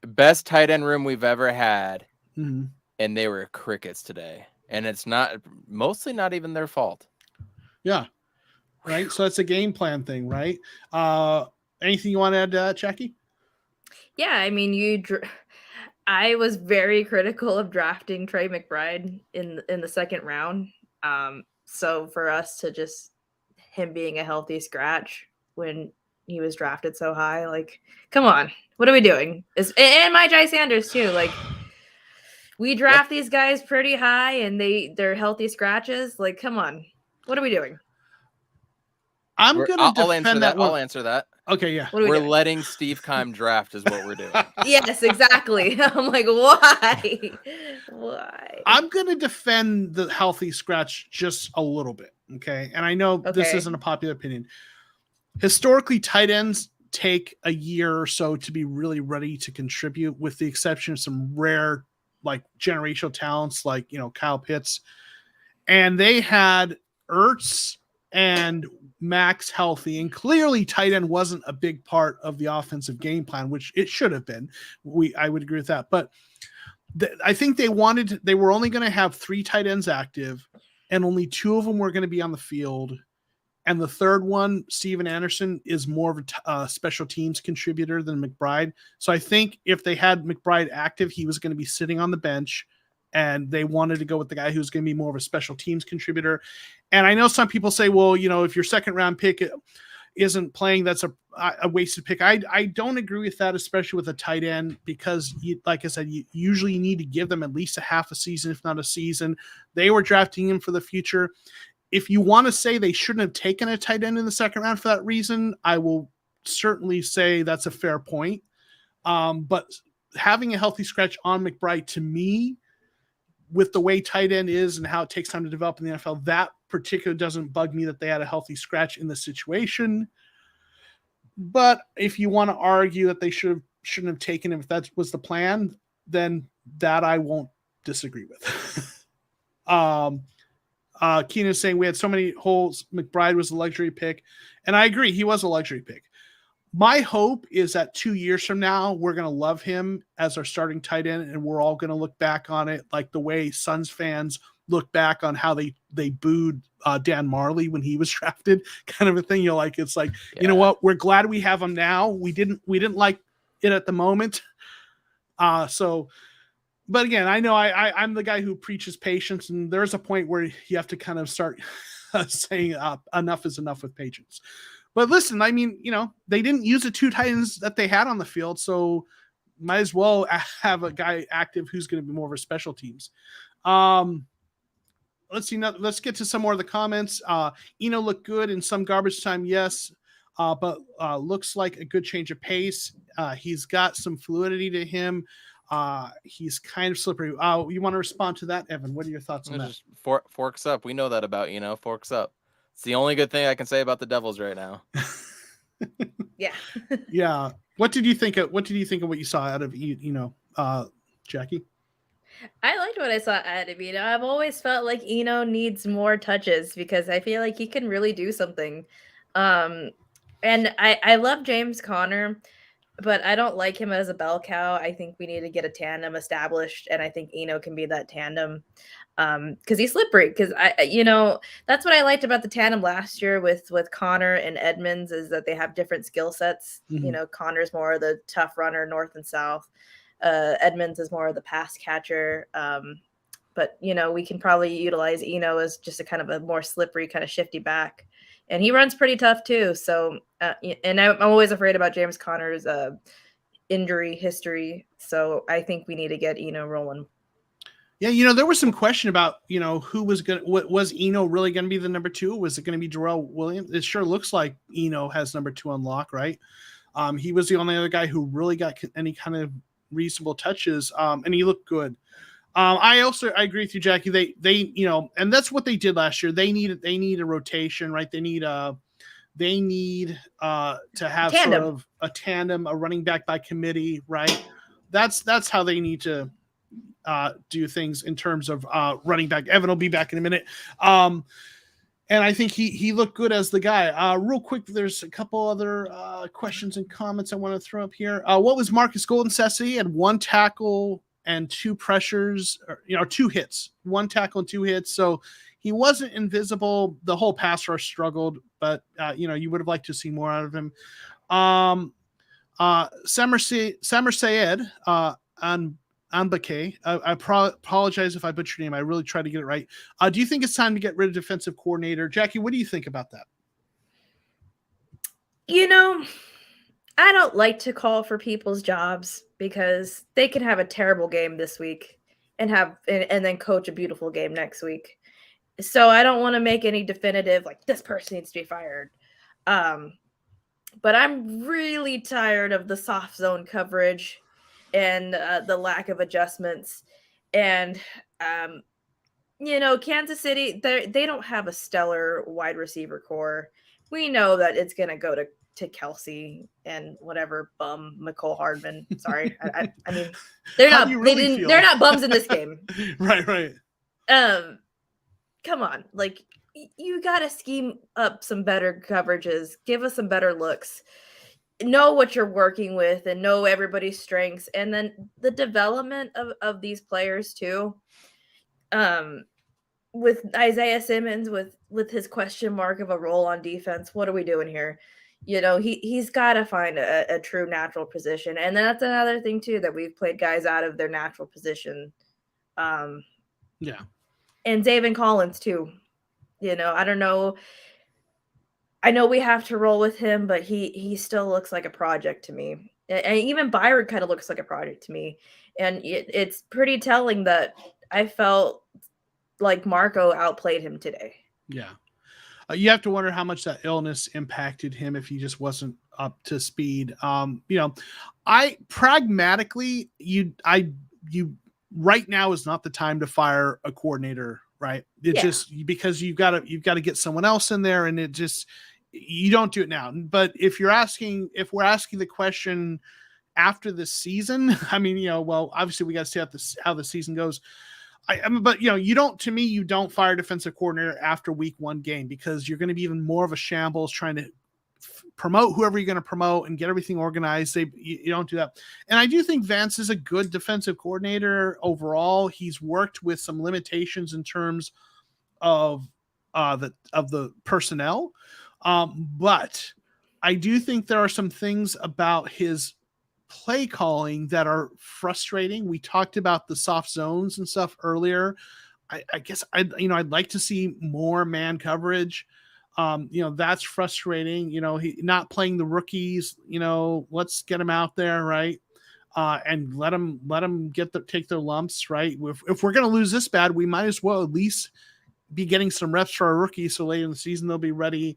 Best tight end room we've ever had. Mm-hmm. And they were crickets today. And it's mostly not even their fault. Yeah. Right. So it's a game plan thing, right? Anything you want to add to that, Jackie? Yeah. I mean, I was very critical of drafting Trey McBride in the second round. So for us to just him being a healthy scratch when he was drafted so high, like, come on, what are we doing? And Jai Sanders too. Like, we draft these guys pretty high and they're healthy scratches. Like, come on, what are we doing? I'll answer that. I'll answer that. Okay, yeah. We're letting Steve Keim draft is what we're doing. Yes, exactly. I'm like, why? Why? I'm going to defend the healthy scratch just a little bit, okay? And I know this isn't a popular opinion. Historically, tight ends take a year or so to be really ready to contribute, with the exception of some rare, like, generational talents like, you know, Kyle Pitts. And they had Ertz and Max healthy, and clearly tight end wasn't a big part of the offensive game plan, which it should have been. I would agree with that, but I think they were only going to have 3 tight ends active, and only 2 of them were going to be on the field, and the third one, Steven Anderson, is more of a special teams contributor than McBride. So I think if they had McBride active, he was going to be sitting on the bench, and they wanted to go with the guy who's going to be more of a special teams contributor. And I know some people say, well, you know, if your second round pick isn't playing, that's a wasted pick. I don't agree with that, especially with a tight end, because like I said, you usually need to give them at least a half a season, if not a season. They were drafting him for the future. If you want to say they shouldn't have taken a tight end in the second round for that reason, I will certainly say that's a fair point. But having a healthy scratch on McBride, to me, with the way tight end is and how it takes time to develop in the NFL, that particular doesn't bug me that they had a healthy scratch in the situation. But if you want to argue that they shouldn't have taken him, if that was the plan, then that I won't disagree with. Keenan's saying we had so many holes. McBride was a luxury pick, and I agree, he was a luxury pick. My hope is that 2 years from now, we're going to love him as our starting tight end, and we're all going to look back on it like the way Suns fans look back on how they booed Dan Marley when he was drafted, kind of a thing. You're like, it's like, you know what? We're glad we have him now. We didn't like it at the moment. But again, I know I'm the guy who preaches patience, and there's a point where you have to kind of start saying enough is enough with patience. But listen, I mean, you know, they didn't use the 2 tight ends that they had on the field, so might as well have a guy active who's going to be more of a special teams. Let's see. Now, let's get to some more of the comments. Eno looked good in some garbage time, yes, but looks like a good change of pace. He's got some fluidity to him. He's kind of slippery. You want to respond to that, Evan? What are your thoughts on that? Just forks up. We know that about forks up. It's the only good thing I can say about the Devils right now. Yeah. Yeah. What did you think of what you saw out of Jackie? I liked what I saw out of Eno. I've always felt like Eno needs more touches because I feel like he can really do something. And I love James Conner, but I don't like him as a bell cow. I think we need to get a tandem established, and I think Eno can be that tandem because he's slippery. Because that's what I liked about the tandem last year with Connor and Edmonds is that they have different skill sets. Mm-hmm. Connor's more the tough runner, north and south. Edmonds is more of the pass catcher. But we can probably utilize Eno as just a kind of a more slippery, kind of shifty back, and he runs pretty tough too. So, and I'm always afraid about James Conner's injury history. So I think we need to get Eno rolling. Yeah, there was some question about who was was Eno really going to be the number 2? Was it going to be Darrell Williams? It sure looks like Eno has number 2 on lock, right? He was the only other guy who really got any kind of reasonable touches, and he looked good. I agree with you, Jackie. They and that's what they did last year. They need a rotation, right? They need to have tandem. Sort of a tandem, a running back by committee, right? That's how they need to do things in terms of running back. Evan will be back in a minute. And I think he looked good as the guy. Real quick, there's a couple other questions and comments I want to throw up here. What was Marcus Golden says? He had 1 tackle and 2 pressures, 2 hits, 1 tackle and 2 hits. So he wasn't invisible. The whole pass rush struggled, but you would have liked to see more out of him. Samir Sayed on Ambake. I apologize if I butchered your name. I really tried to get it right. Do you think it's time to get rid of defensive coordinator? Jackie, what do you think about that? I don't like to call for people's jobs because they can have a terrible game this week and then coach a beautiful game next week. So I don't want to make any definitive like this person needs to be fired. But I'm really tired of the soft zone coverage and the lack of adjustments. And Kansas City, they don't have a stellar wide receiver core. We know that it's going to go to Kelsey and whatever bum McCole Hardman. Sorry, I mean they're not. They're not bums in this game. Right. Come on, like you got to scheme up some better coverages. Give us some better looks. Know what you're working with and know everybody's strengths, and then the development of these players too. With Isaiah Simmons, with his question mark of a role on defense, what are we doing here? He's got to find a true natural position. And then that's another thing too, that we've played guys out of their natural position. Yeah. And Zaven Collins too. I don't know. I know we have to roll with him, but he still looks like a project to me. And even Byron kind of looks like a project to me. And it's pretty telling that I felt like Marco outplayed him today. Yeah. You have to wonder how much that illness impacted him if he just wasn't up to speed. I pragmatically, you right now is not the time to fire a coordinator, right? Just because you've got to get someone else in there, and you don't do it now. But if we're asking the question after the season, I mean, well, obviously we got to see how the season goes. But you don't fire defensive coordinator after week 1 game because you're going to be even more of a shambles trying to promote whoever you're going to promote and get everything organized. You don't do that. And I do think Vance is a good defensive coordinator overall. He's worked with some limitations in terms of the personnel. But I do think there are some things about his play calling that are frustrating. We talked about the soft zones and stuff earlier. I guess I'd like to see more man coverage. That's frustrating. He not playing the rookies. Let's get him out there, right? And let them take their lumps, right? If we're going to lose this bad, we might as well at least be getting some reps for our rookies so later in the season they'll be ready.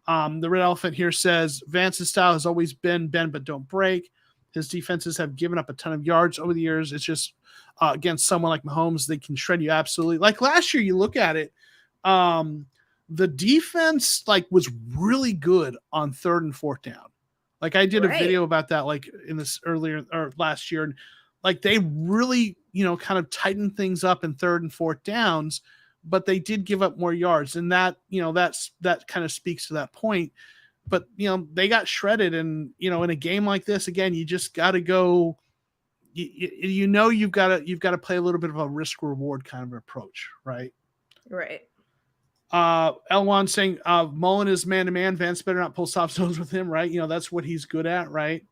The Red Elephant here says Vance's style has always been bend but don't break. His defenses have given up a ton of yards over the years. It's just against someone like Mahomes, they can shred you absolutely. Like last year, you look at it, the defense like was really good on 3rd and 4th down. Like I did a video about that, like in this earlier or last year, and like they really, kind of tightened things up in 3rd and 4th downs, but they did give up more yards, and that, that kind of speaks to that point. But they got shredded, and in a game like this, again, you just got to go. You've got to play a little bit of a risk reward kind of approach, right? Right. L1 saying Mullen is man to man. Vance better not pull stop zones with him, right? That's what he's good at, right?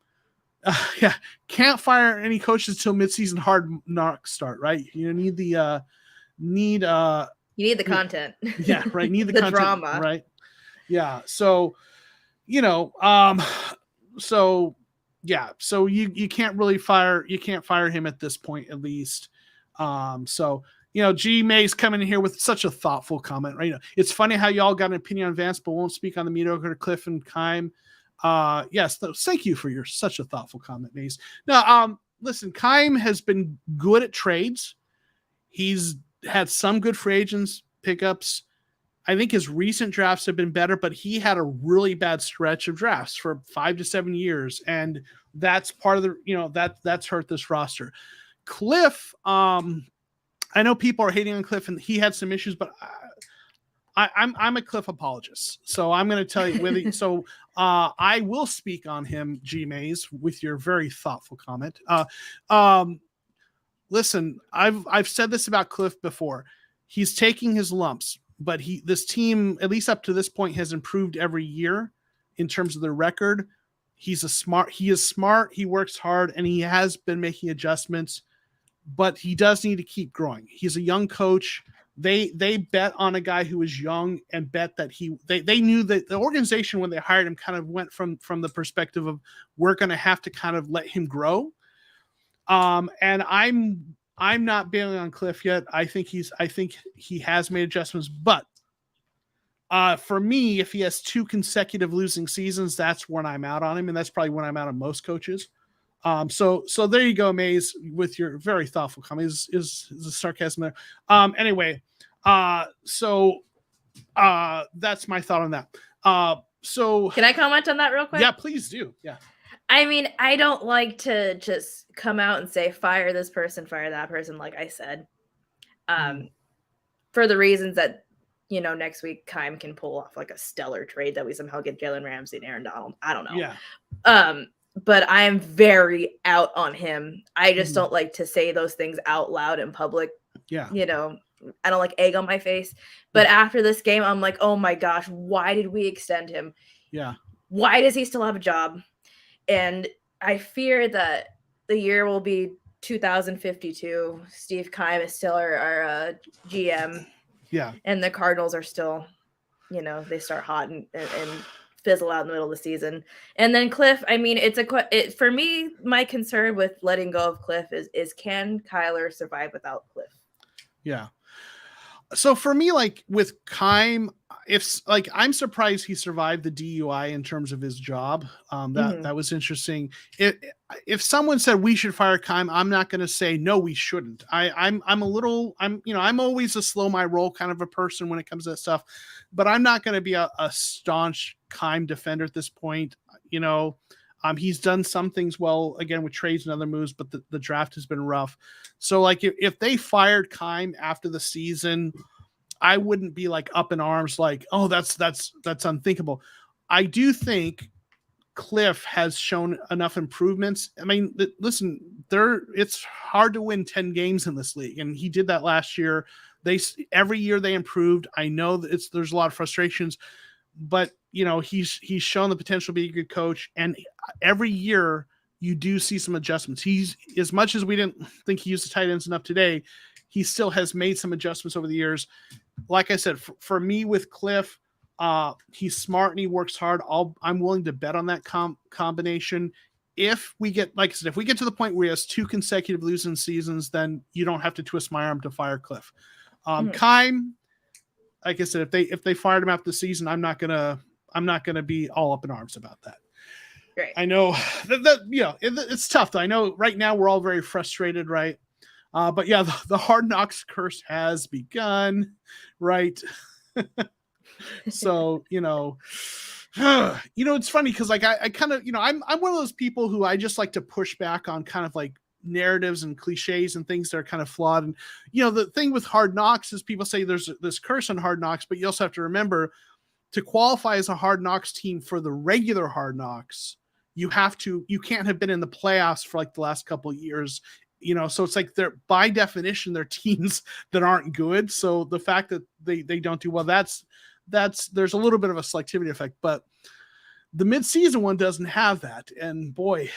Yeah, can't fire any coaches until midseason hard knock start, right? You need the you need the content. Yeah, right. Need the the content, drama, right? Yeah. So, so yeah, so you can't really fire him at this point, at least. So G May's coming in here with such a thoughtful comment, right? It's funny how y'all got an opinion on Vance, but won't speak on the mediocre Cliff and Keim. Yes, thank you for such a thoughtful comment, Mace. Now, listen, Keim has been good at trades. He's had some good free agents pickups. I think his recent drafts have been better, but he had a really bad stretch of drafts for 5 to 7 years, and that's part of the that's hurt this roster. Cliff, I know people are hating on Cliff, and he had some issues, but I'm a Cliff apologist, so I'm going to tell you whether. So I will speak on him, G Mays, with your very thoughtful comment. Listen, I've said this about Cliff before. He's taking his lumps, but this team, at least up to this point, has improved every year in terms of their record. He is smart. He works hard, and he has been making adjustments, but he does need to keep growing. He's a young coach. They bet on a guy who was young and bet that they knew that the organization, when they hired him, kind of went from the perspective of, we're going to have to kind of let him grow. And I'm not bailing on Cliff yet. I think he has made adjustments, but for me, if he has 2 consecutive losing seasons, that's when I'm out on him, and that's probably when I'm out on most coaches. So there you go, Maze, with your very thoughtful comment. Is the sarcasm there? Anyway, so that's my thought on that. So can I comment on that real quick? Yeah, please do. Yeah. I mean, I don't like to just come out and say, fire this person, fire that person, like I said, for the reasons that, next week Keim can pull off like a stellar trade that we somehow get Jalen Ramsey and Aaron Donald. I don't know. Yeah. But I am very out on him. I just don't like to say those things out loud in public. Yeah. I don't like egg on my face. But after this game, I'm like, oh my gosh, why did we extend him? Yeah. Why does he still have a job? And I fear that the year will be 2052. Steve Keim is still our GM. Yeah. And the Cardinals are still, they start hot and fizzle out in the middle of the season. And then Cliff, I mean, for me, my concern with letting go of Cliff is can Kyler survive without Cliff? Yeah. So for me, like with Keim, I'm surprised he survived the DUI in terms of his job. That was interesting. If someone said we should fire Keim, I'm not going to say no, we shouldn't. I'm always a slow my roll kind of a person when it comes to that stuff, but I'm not going to be a staunch Keim defender at this point. He's done some things well, again, with trades and other moves, but the draft has been rough. So like if they fired Keim after the season, I wouldn't be like up in arms, like, oh, that's unthinkable. I do think Cliff has shown enough improvements. I mean, listen, it's hard to win 10 games in this league, and he did that last year. Every year they improved. I know that there's a lot of frustrations, but he's shown the potential to be a good coach, and every year you do see some adjustments. He's, as much as we didn't think he used the tight ends enough today, he still has made some adjustments over the years. Like I said, for me with Cliff, he's smart and he works hard. I'm willing to bet on that combination. If we get, like I said, if we get to the point where he has 2 consecutive losing seasons, then you don't have to twist my arm to fire Cliff. Keim, like I said, if they fired him after the season, I'm not gonna be all up in arms about that. Right. I know that it's tough. I know right now we're all very frustrated, right? But yeah, the Hard Knocks curse has begun, right? So it's funny because like I kind of I'm one of those people who I just like to push back on kind of like narratives and cliches and things that are kind of flawed. And the thing with Hard Knocks is people say there's this curse on Hard Knocks, but you also have to remember to qualify as a Hard Knocks team for the regular Hard Knocks, you can't have been in the playoffs for like the last couple of years. So it's like they're by definition they're teams that aren't good. So the fact that they don't do well, that's there's a little bit of a selectivity effect, but the mid-season one doesn't have that. And boy,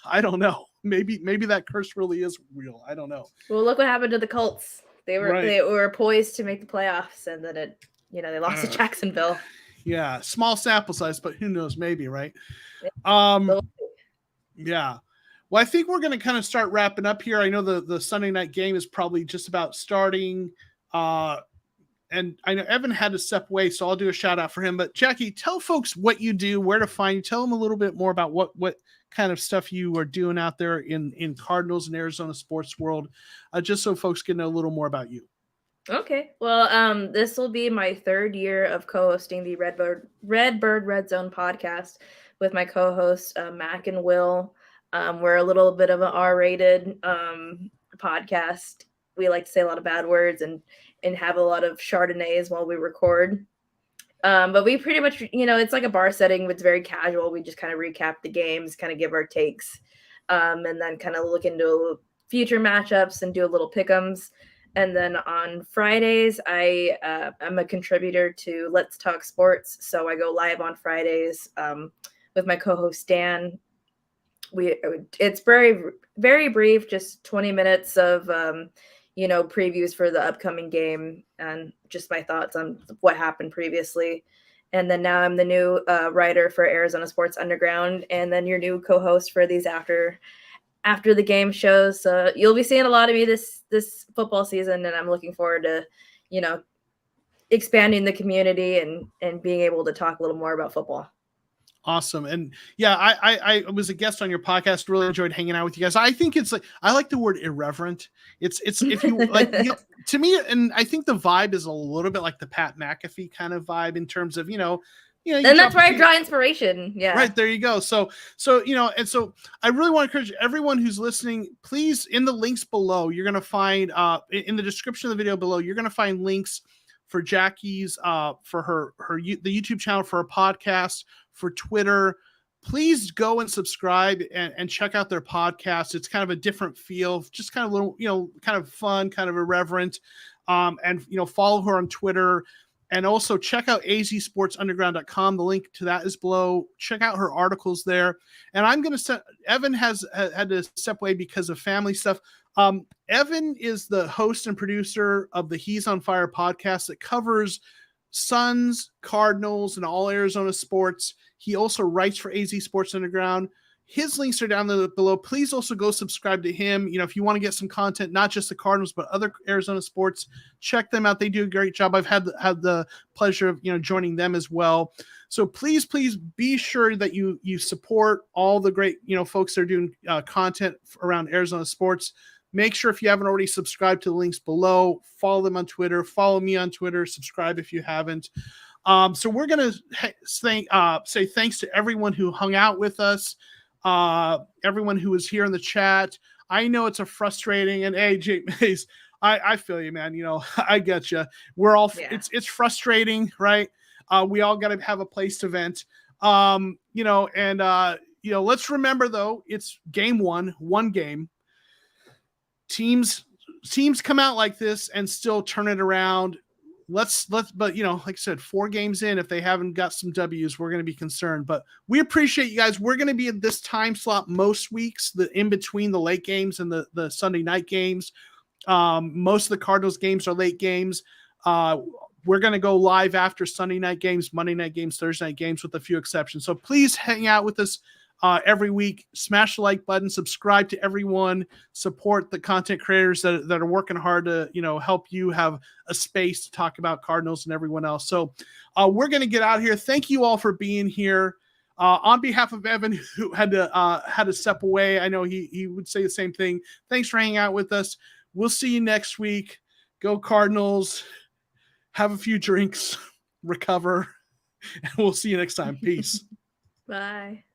I don't know. Maybe that curse really is real. I don't know. Well, look what happened to the Colts. They were poised to make the playoffs, and then they lost to Jacksonville. Yeah, small sample size, but who knows? Maybe, right? Yeah. Well, I think we're going to kind of start wrapping up here. I know the Sunday night game is probably just about starting. And I know Evan had to step away, so I'll do a shout out for him. But Jackie, tell folks what you do, where to find you. Tell them a little bit more about what kind of stuff you are doing out there in Cardinals and Arizona sports world, just so folks can know a little more about you. Okay. Well, this will be my third year of co-hosting the Redbird Red Zone podcast with my co-hosts Mac and Will. We're a little bit of an R-rated podcast. We like to say a lot of bad words and have a lot of Chardonnays while we record. But we pretty much, it's like a bar setting. It's very casual. We just kind of recap the games, kind of give our takes, and then kind of look into future matchups and do a little pick'ems. And then on Fridays, I'm a contributor to Let's Talk Sports. So I go live on Fridays with my co-host Dan. It's very, very brief, just 20 minutes of previews for the upcoming game and just my thoughts on what happened previously. And then now I'm the new writer for Arizona Sports Underground, and then your new co-host for these after the game shows. So you'll be seeing a lot of me this football season, and I'm looking forward to, expanding the community and being able to talk a little more about football. Awesome. And yeah, I was a guest on your podcast. Really enjoyed hanging out with you guys. I think it's like, I like the word irreverent. It's if you like, to me, and I think the vibe is a little bit like the Pat McAfee kind of vibe in terms of, and that's where I draw inspiration. Yeah. Right. There you go. So, and so I really want to encourage everyone who's listening, please, in the links below, you're going to find, in the description of the video below, you're going to find links for Jackie's, for the YouTube channel, for her podcast, for Twitter. Please go and subscribe and check out their podcast. It's kind of a different feel, just kind of little, kind of fun, kind of irreverent. And follow her on Twitter, and also check out azsportsunderground.com. The link to that is below. Check out her articles there. And I'm going to Evan has had to step away because of family stuff. Evan is the host and producer of the He's on Fire podcast that covers Suns, Cardinals, and all Arizona sports. He also writes for AZ Sports Underground. His links are down there below. Please also go subscribe to him. If you want to get some content, not just the Cardinals, but other Arizona sports, check them out. They do a great job. I've had the pleasure of, joining them as well. So please be sure that you support all the great, folks that are doing content around Arizona sports. Make sure, if you haven't already, subscribed to the links below. Follow them on Twitter. Follow me on Twitter. Subscribe if you haven't. So we're going to say thanks to everyone who hung out with us, everyone who was here in the chat. I know it's a frustrating, and hey, Jake Mays, I feel you, man. I get you. We're all, it's frustrating, right? We all got to have a place to vent. Let's remember though, it's game one game. Teams come out like this and still turn it around. But like I said, 4 games in, if they haven't got some W's, we're going to be concerned, but we appreciate you guys. We're going to be at this time slot most weeks, in between the late games and the Sunday night games. Most of the Cardinals games are late games. We're going to go live after Sunday night games, Monday night games, Thursday night games, with a few exceptions. So please hang out with us every week. Smash the like button, subscribe to everyone, support the content creators that are working hard to, help you have a space to talk about Cardinals and everyone else. So we're going to get out of here. Thank you all for being here. On behalf of Evan, who had to step away, I know he would say the same thing. Thanks for hanging out with us. We'll see you next week. Go Cardinals. Have a few drinks. Recover. And we'll see you next time. Peace. Bye.